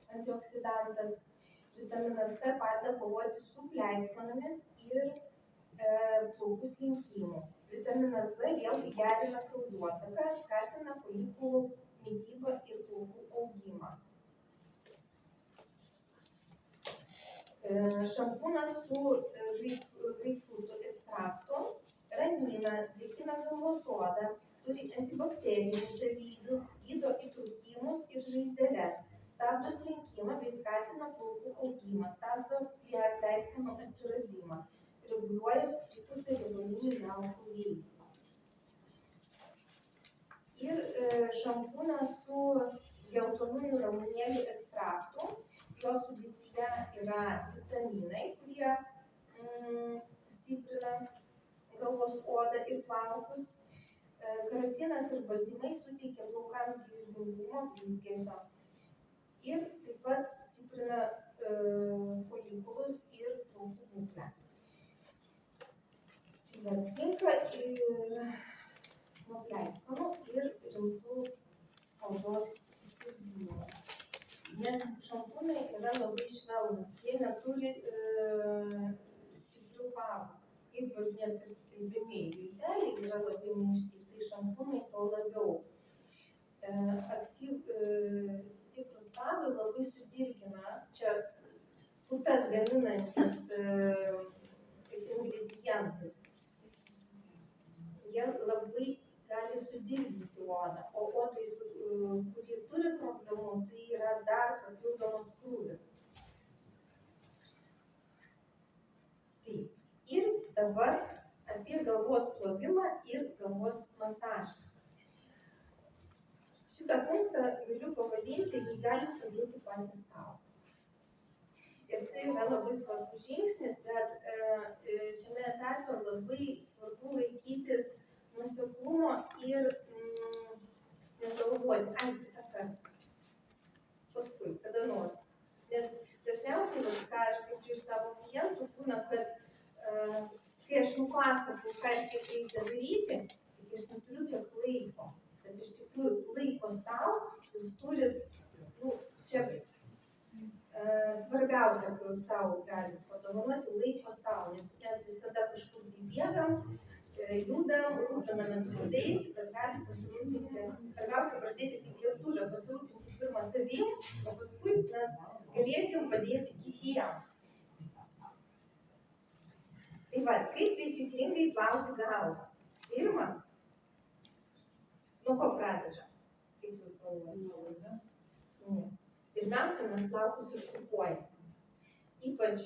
antioksidantas. Vitaminas K padeda kovoti su pleiskanomis ir plaukų slinkimu. Vitaminas B vėlgi gerina kraujotaką, skatina folikulų mitybą ir plaukų augimą. Šampūnas su greipfrutų ekstraktu ramina, drėkina galvos odą, turi antibakterinių savybių, gydo įtrūkimus ir žaizdeles, stabdo slinkimą bei skatina plaukų augimą, stabdo pleiskanų atsiradimą, reguliuoja sutrikusią riebalinių liaukų veiklą. Ir šampūnas su geltonųjų ramunėlių ekstraktu, jo sudėtyje Jie yra vitaminai, kurie stiprina galvos odą ir plaukus. Karotinas ir baltymai suteikia plaukams gyvybingumo, blizgesio. Ir taip pat stiprina folikulus ir plaukų būklę. Tai tinka ir nuo pleiskanų ir rimtų odos susirgimų. Nes šampūnai yra labai švelnūs, jie neturi stiprių kvapų. Kaip ir net ir skelbimieji milteliai yra labai minkšti, tai šampūnai to labiau. Stiprus kvapai labai sudirgina, čia putas gaminantis ingredientai. Jie labai gali sudirginti odą, o odai, kurie turi problemų, tai yra dar papildomas krūvis. Taip. Ir dabar apie galvos plovimą ir galvos masažą. Šitą punktą galiu pavadinti, jūs galite padėti patys savo. Ir tai yra labai svarbus žingsnis, bet šiame etape labai svarbu laikytis nuoseklumo ir negalvoti, kitą kartą. Paskui, kada nors. Nes dažniausiai, ką aš girdžiu iš savo klientų, būna, kad kai aš nupasakoju, ką reikia daryti, tik aš neturiu tiek laiko. Bet iš tikrųjų laiko savo, jūs turit, čia svarbiausia, kur jūs savo galite padovanoti, laiko savo, nes mes visada kažkur bėgam, judam, rūpinamės kitais, bet galite pasirūpinti, svarbiausia pradėti kaip virtuvę, pasirūpinti pirmą savim, o paskui mes galėsim padėti kitiem. Tai va, kaip taisyklingai plauti galvą? Pirma, nuo ko pradedam? Kaip jūs galvojate? Pirmiausia, mes plaukus iššukuojam. Ypač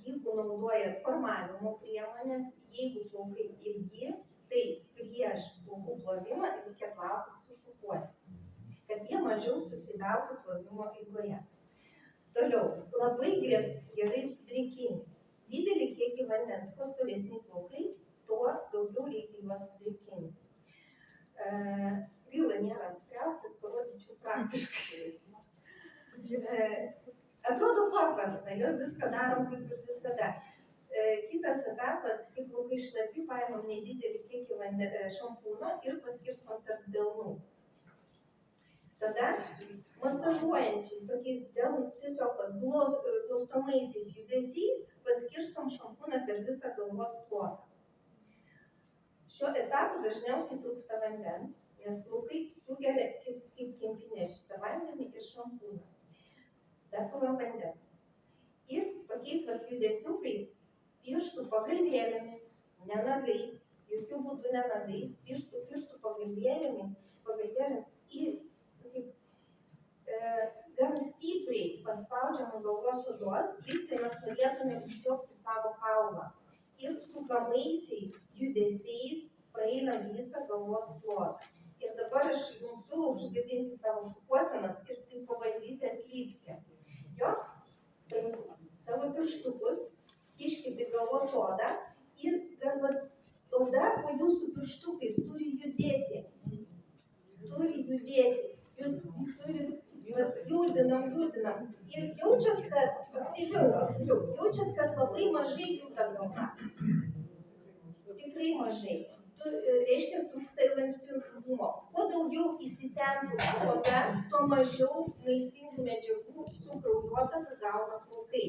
jeigu naudojat formavimo priemonės, jeigu plaukai ilgi, tai prieš plaukų plovimą reikia plaukus sušukuoti, kad jie mažiau susiveltų plovimo eigoje. Toliau, labai gerai sudrėkinti. Didelį kiekį vandens, kuo storesni plaukai, tuo daugiau reikia juos sudrėkinti. Gaila nėra trauktis, parodyčiau praktiškai. Atrodo paprasta, jo viską darom kaip ir visada. Kitas etapas, kai plaukai šlapi, paimam nedidelį kiekį šampūno ir paskirstom tarp delnų. Tada masažuojančiais, tokiais tiesiog glostomaisiais judesiais paskirstom šampūną per visą galvos plotą. Šiuo etapu dažniausiai trūksta vandens, nes plaukai sugeria kaip kempinė šitą vandenį ir šampūną. Dar palam vandens. Ir tokiais judesiukais, pirštų pagalvėlėmis, ne nagais, jokių būdų ne nagais, pirštų pagalvėlėmis ir gan stipriai paspaudžiam galvos odos, lyg tai mes norėtume užčiuopti savo kaulą. Ir sukamaisiais judesiais praeinam visą galvos plotą. Ir dabar aš jums siūlau sugadinti savo šukuosenas ir tai pabandyti atlikti. Jo, paimkite savo pirštukus, kiškite galvos odą ir oda po jūsų pirštukais turi judėti. Jūs turit judinam. Ir jaučiat, kad aktyviau, jaučiat, kad labai mažai juda galva. Tikrai mažai. Reiškia, trūksta elastingumo. Kuo daugiau įsitempusi oda, tuo mažiau maistingų medžiagų sukraujuota, kad gauna plaukai.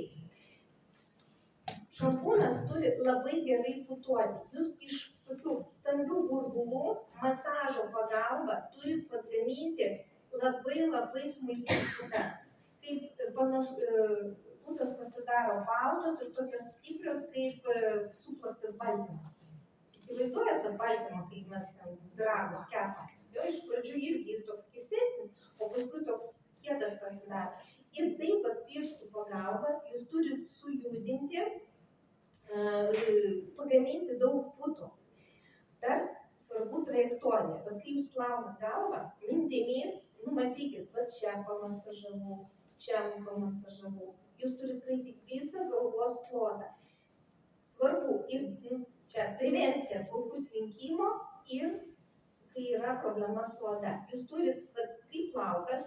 Šampūnas turi labai gerai putuoti. Jūs iš tokių stambių burbulų masažo pagalba turit pagaminti labai smulkias putas. Kaip putos pasidaro baltos ir tokios stiprios kaip suplaktas baltymas. Įsivaizduojat tą baltymą, kaip mes ten pyragus kepam. Jo iš pradžių irgi jis toks keistesnis, o paskui toks kietas pasidaro. Ir taip pat pirštų pagalba jūs turit sujudinti, pagaminti daug putų. Dar svarbu trajektorija. Bet kai jūs plaunat galvą, mintimis numatykit, va čia pamasažavau, čia pamasažavau, jūs turite praeiti visą galvos plotą. Svarbu ir čia prevencija plaukų slinkimo ir kai yra problema su oda. Jūs turite, kai plaukas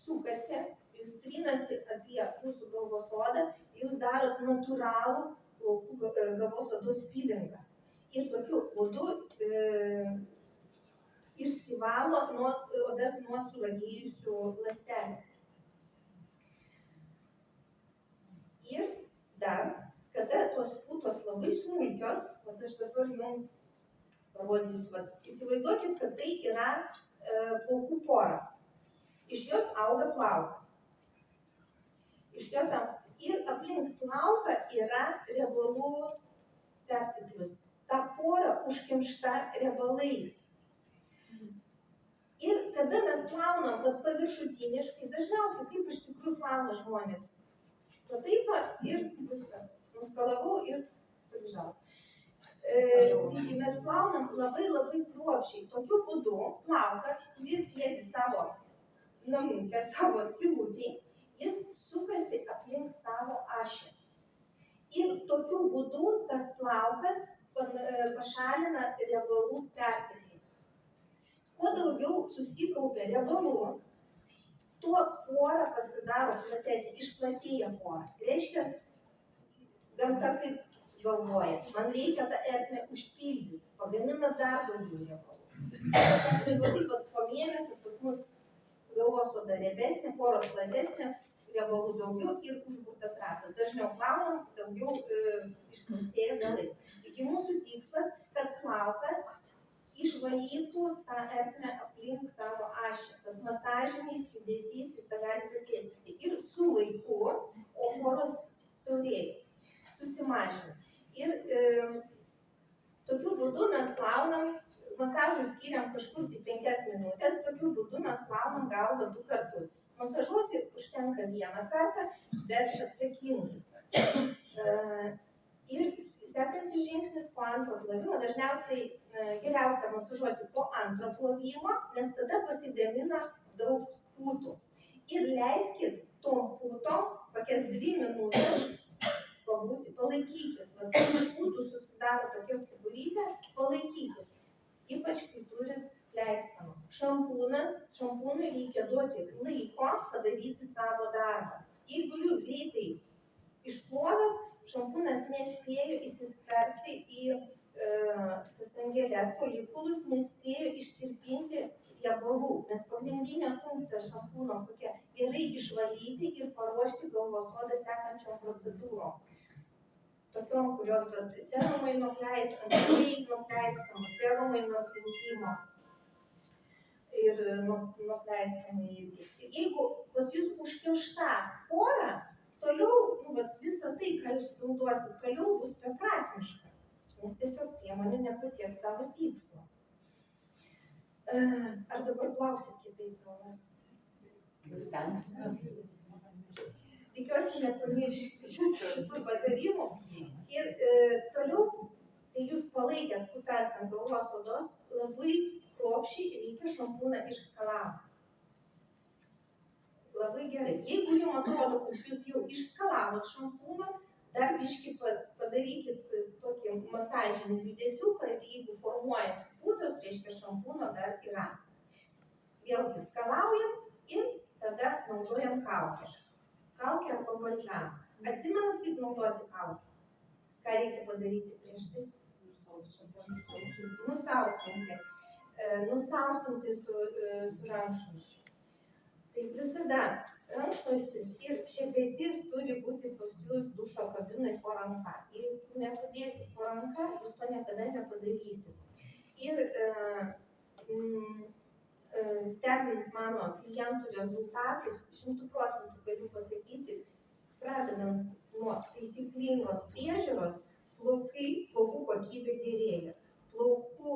sukasi, jūs trinasi apie jūsų galvos odą, jūs darot natūralų plaukų galvos odos pilingą. Ir tokiu būdu išsivalo odas nuo suragėjusių ląstelių. Ir dar, kada tos putos labai smulkios, aš dabar jums parodysiu, įsivaizduokit, kad tai yra plaukų pora. Iš jos auga plaukas. Ir aplink plauką yra riebalų perteklius. Ta pora užkimšta riebalais. Ir kada mes plaunam paviršutiniškai, dažniausiai kaip iš tikrųjų plauna žmonės. Taip ir viskas. Nuskalavau ir pavyzdžiau. Taigi mes plaunam labai kruopščiai. Tokiu būdu plaukas, kuris sėdi savo namukę, savo skylutį, jis sukasi aplink savo ašį. Ir tokiu būdu tas plaukas pašalina riebalų perteklius. Kuo daugiau susikaupia riebalų, tuo pora pasidaro platesnė, išplatėja pora. Reiškia, gamta kaip galvoja, man reikia tą ertmę užpildyti, pagamina dar daugiau riebalų. Po mėnesio pas mus galvos oda riebesnė, poros platesnės, riebalų daugiau ir užburtas ratas. Dažniau plaunam, daugiau išsausėja galai. Taigi mūsų tikslas, kad plaukas išvalytų tą ertmę aplink savo ašį, kad masažiniais judesiais jūs tą galite pasiekti. Ir su laiku, o poros siaurėja, susimažina. Ir tokiu būdu mes plaunam, masažui skiriam kažkur tik 5 minutės, tokiu būdu mes plaunam galvą 2 kartus. Masažuoti užtenka 1 kartą, bet atsakingai. Ir sekantis žingsnis po antro plovimo, dažniausiai geriausia masažuoti po antro plovimo, nes tada pasigamina daug putų. Ir leiskit tom putom kokias 2 minutės pabūti, palaikykit. Iš putų susidaro tokia figūrytė, palaikykit. Ypač kai turit leiskanų. Šampūnui reikia duoti laiko padaryti savo darbą. Jeigu jūs greitai išplovėt, šampūnas nespėjo įsiskverbti į tas angelės folikulus, nespėjo ištirpinti riebalų, nes pagrindinė funkcija šampūno kokia - gerai išvalyti ir paruošti galvos odą sekančiom procedūrom. Tokiom, kurios serumai nuo pleiskamo, serumai nuo slinkimo ir nuo pleiskamo irgi. Jeigu pas jūs užkimšta pora, toliau visa tai, ką jūs naudosit, toliau bus beprasmiška, nes tiesiog priemonė nepasieks savo tikslo. Ar dabar klausit kitaip, Romas? Jūs tenksit? Tikiuosi nepamirškite šitų patarimų. Ir toliau, kai jūs palaikėt putas ant galvos odos, labai kruopščiai reikia šampūną išskalauti. Labai gerai. Jeigu jums atrodo, kad jūs jau išskalavot šampūną, dar biškį padarykit tokį masažinį judesiuką ir jeigu formuojasi putos, reiškia šampūno dar yra. Vėlgi skalaujam ir tada naudojam kaukę. Kaukę arba balzamą. Atsimenat, kaip naudoti kaukę? Ką reikia padaryti prieš tai? Nusausinti su rankšluosčiu. Tai visada rankšluostis ir šepetys turi būti pas jūs dušo kabinai po ranka. Jeigu nepadėsit po ranka, jūs to niekada nepadarysit. Ir stebint mano klientų rezultatus, 100% galiu pasakyti, pradedant nuo taisyklingos priežiūros, plaukų kokybė gerėja. Plaukų,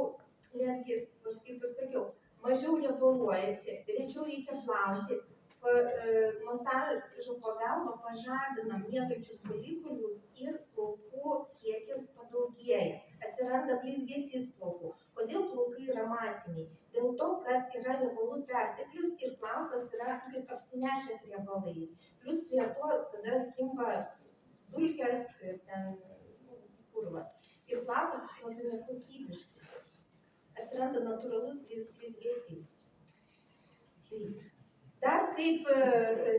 netgi, kaip ir sakiau, mažiau riebaluojasi, rečiau reikia plauti, masažo pagalba pažadinam miegančius folikulius ir plaukų kiekis padaugėja. Atsiranda blizgesys plaukų. Kodėl plaukai yra matiniai? dėl to, kad yra riebalų perteklius ir plaukas yra kaip apsinešęs riebalais. Plus prie to tada kimba dulkės ir ten purvas. Ir plaukas atrodo nekokybiškai. Atsiranda natūralus blizgesys. Dar kaip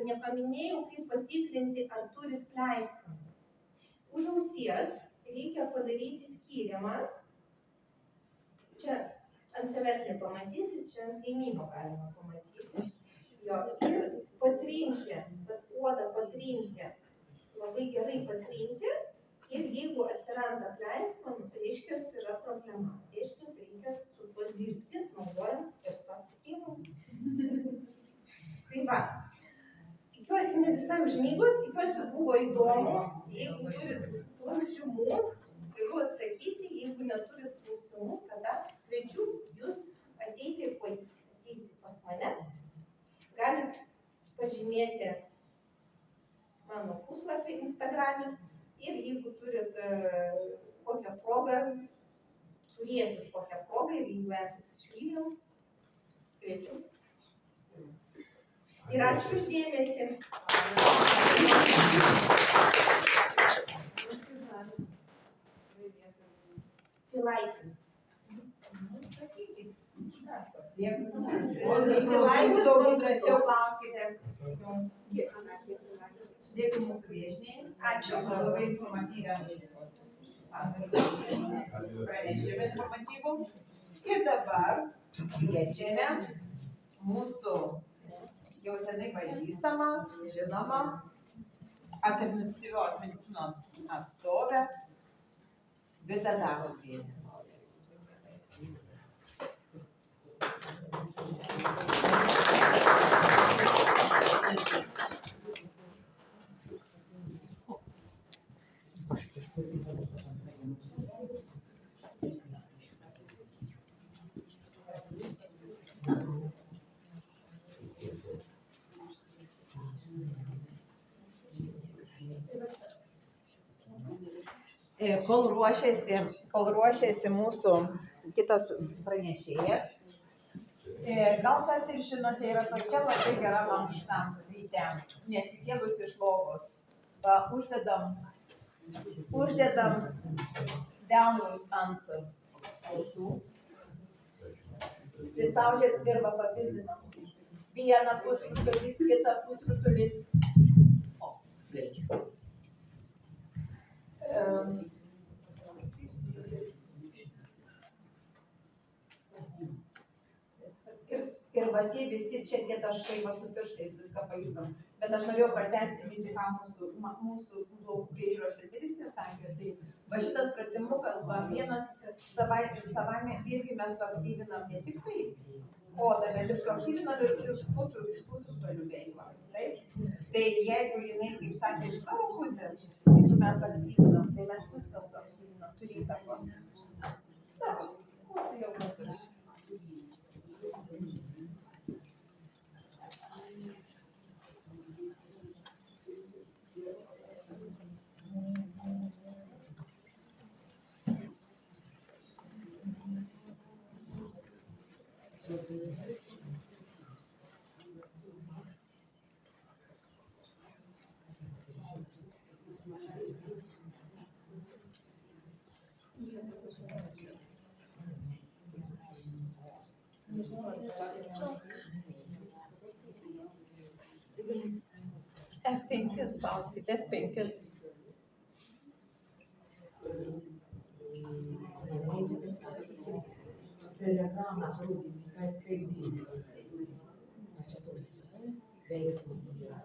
nepaminėjau, kaip patikrinti, ar turit pleiskanų. Už ausies reikia padaryti skyrimą. Čia ant savęs nepamatysi, čia ant kaimyno galima pamatyti. Jo, ir patrinti, odą patrinti, labai gerai patrinti. Ir jeigu atsiranda pleiskanų, reiškia, yra problema. Reiškia, reikia su tuo dirbti, naudojant ir savo priemonę. Tai va, tikiuosi ne visai užmygot, tikiuosi buvo įdomu. Jeigu turit klausimų, galiu atsakyti, jeigu neturit klausimų, tada kviečiu jūs ateiti pas mane. Galit pažymėti mano puslapį Instagram'e ir jeigu turit kokią progą, turėsit kokią progą ir jeigu esate iš Vilniaus, kviečiu. Ir ačiū už dėmesį. Pilaitė. Jeigu daugiau drąsiau klauskite. Dėkui mūsų viešniai. Ačiū. Labai informatyvią pranešimą informatyvų. Ir dabar kviečiame mūsų jau senai pažįstamą, žinomą alternatyvios medicinos atstovę Vitą Dabudienę. Kol ruošiasi mūsų kitas pranešėjas, gal kas ir žinote, yra tokia labai gera mankšta ryte, neatsikėlus iš lovos. Uždedam delnus ant ausų, prispaudžiat pirmą papildinam vieną pusrutulį, kitą pusrutulį. Ir va tie visi čia tie taškai va su pirštais viską pajutom. Bet aš norėjau pratęsti mintį, ką mūsų plaukų priežiūros specialistė sakė. Tai va šitas pratimukas, va vienas savaime irgi mes suaktyvinam ne tik tai odą, bet ir suaktyvinam ir pusrutulių veiklą. Tai jeigu jinai, kaip sakė, iš savo pusės, jeigu mes aktyvinam, tai mes viską suaktyvinam, turi įtakos. Na, mūsų jau pasirašė. F5 spauskite, F5. Per ekraną rodyti, kaip dėmesį. Čia toks veiksmas yra.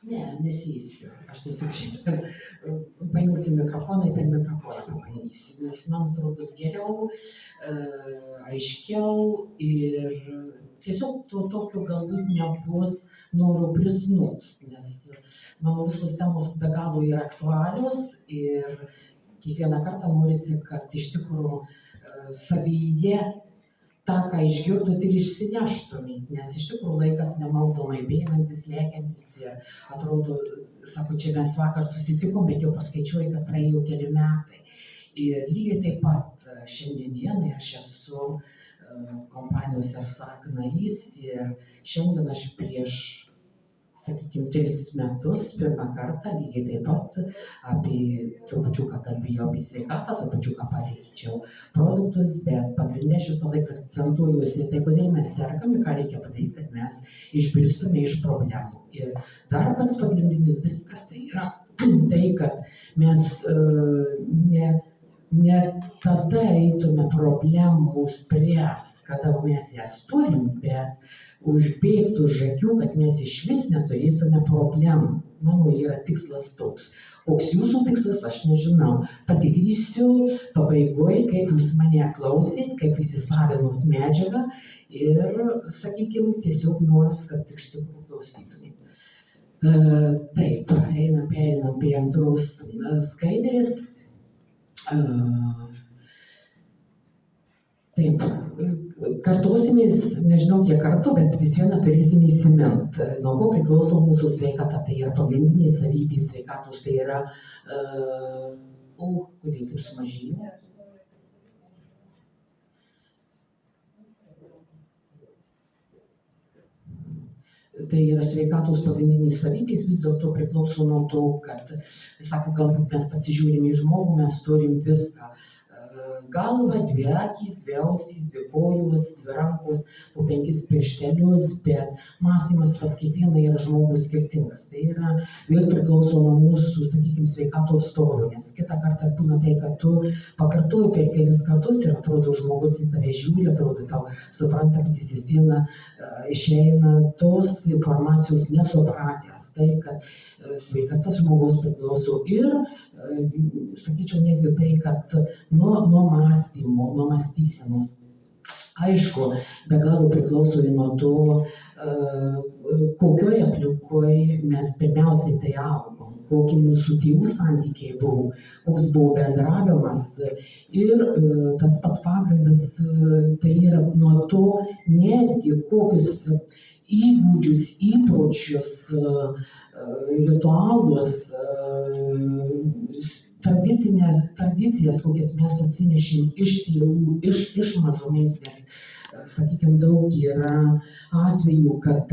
Ne, nesėsiu. Aš tiesiog šiandien paimsiu mikrofoną ir per mikrofoną pabandysime, nes man atrodo bus geriau, aiškiau ir tiesiog to tokio galbūt nebus noro prisnūst, nes mano visos temos be galo yra aktualios ir kiekvieną kartą norisi, kad iš tikrųjų savyje tą, ką išgirdot ir išsineštumėt, nes iš tikrųjų laikas nemaldomai bėgantis, lėkiantis ir atrodo, sako, čia mes vakar susitikom, bet jau paskaičiuoju, kad praėjo keli metai. Ir lygiai taip pat šiandien dienai aš esu kompanijos ERSAK narys ir šiandien aš prieš, sakykime, 3 metus pirmą kartą lygiai taip pat trupučiuką kalbėjau apie sveikatą, trupučiuką pareičiau produktus, bet pagrindinė aš visą laiką akcentuojuosi tai, kodėl mes sergame, ką reikia padaryti, kad mes išbristume iš problemų. Ir dar pats pagrindinis dalykas tai yra tai, kad mes ne tada eitume problemų spręst, kada mes jas turim, bet užbėgti už akių, kad mes išvis neturėtume problemų. Mano yra tikslas toks. Koks jūsų tikslas, aš nežinau. Patikrysiu pabaigoje, kaip jūs mane klausėt, kaip įsisavinot medžiagą ir, sakykime, tiesiog noras, kad iš tikrųjų klausytumėt. Taip, pereinam prie antros skaidrės. Taip, kartosimės, nežinau kiek kartų, bet vis viena turėsime įsimint, nuo ko priklauso mūsų sveikata, tai yra pagrindiniai savybės sveikatos, tai yra, kodėl taip sumažėjo? Tai yra sveikatos pagrindinės savybės, vis dėlto priklauso nuo to, kad, sako, galbūt mes pasižiūrime į žmogų, mes turim viską. Galva, 2 akys, 2 ausys, 2 kojos, 2 rankos, po 5 pirštelius, bet mąstymas pas kiekvieną yra žmogus skirtingas. Tai yra vėl priklauso nuo mūsų, sakykime, sveikatos stovio, nes kitą kartą būna tai, kad tu pakartoji per kelis kartus ir atrodo žmogus į tave žiūri, atrodo tau supranta, bet jis vis viena išeina tos informacijos nesupratęs. Tai, kad sveikatas žmogaus priklauso ir, sakyčiau, netgi tai, kad nuo mąstymo, nuo mąstysenos. Aišku, be galo priklauso ir nuo to, kokioje aplinkoje mes pirmiausiai tai augom, kokie mūsų tėvų santykiai buvo, koks buvo bendravimas. Ir tas pats pagrindas tai yra nuo to netgi kokius įgūdžius, įpročius, ritualus, tradicijas, kokias mes atsinešėm iš tėvų, iš mažumės, nes, sakykime, daug yra atvejų, kad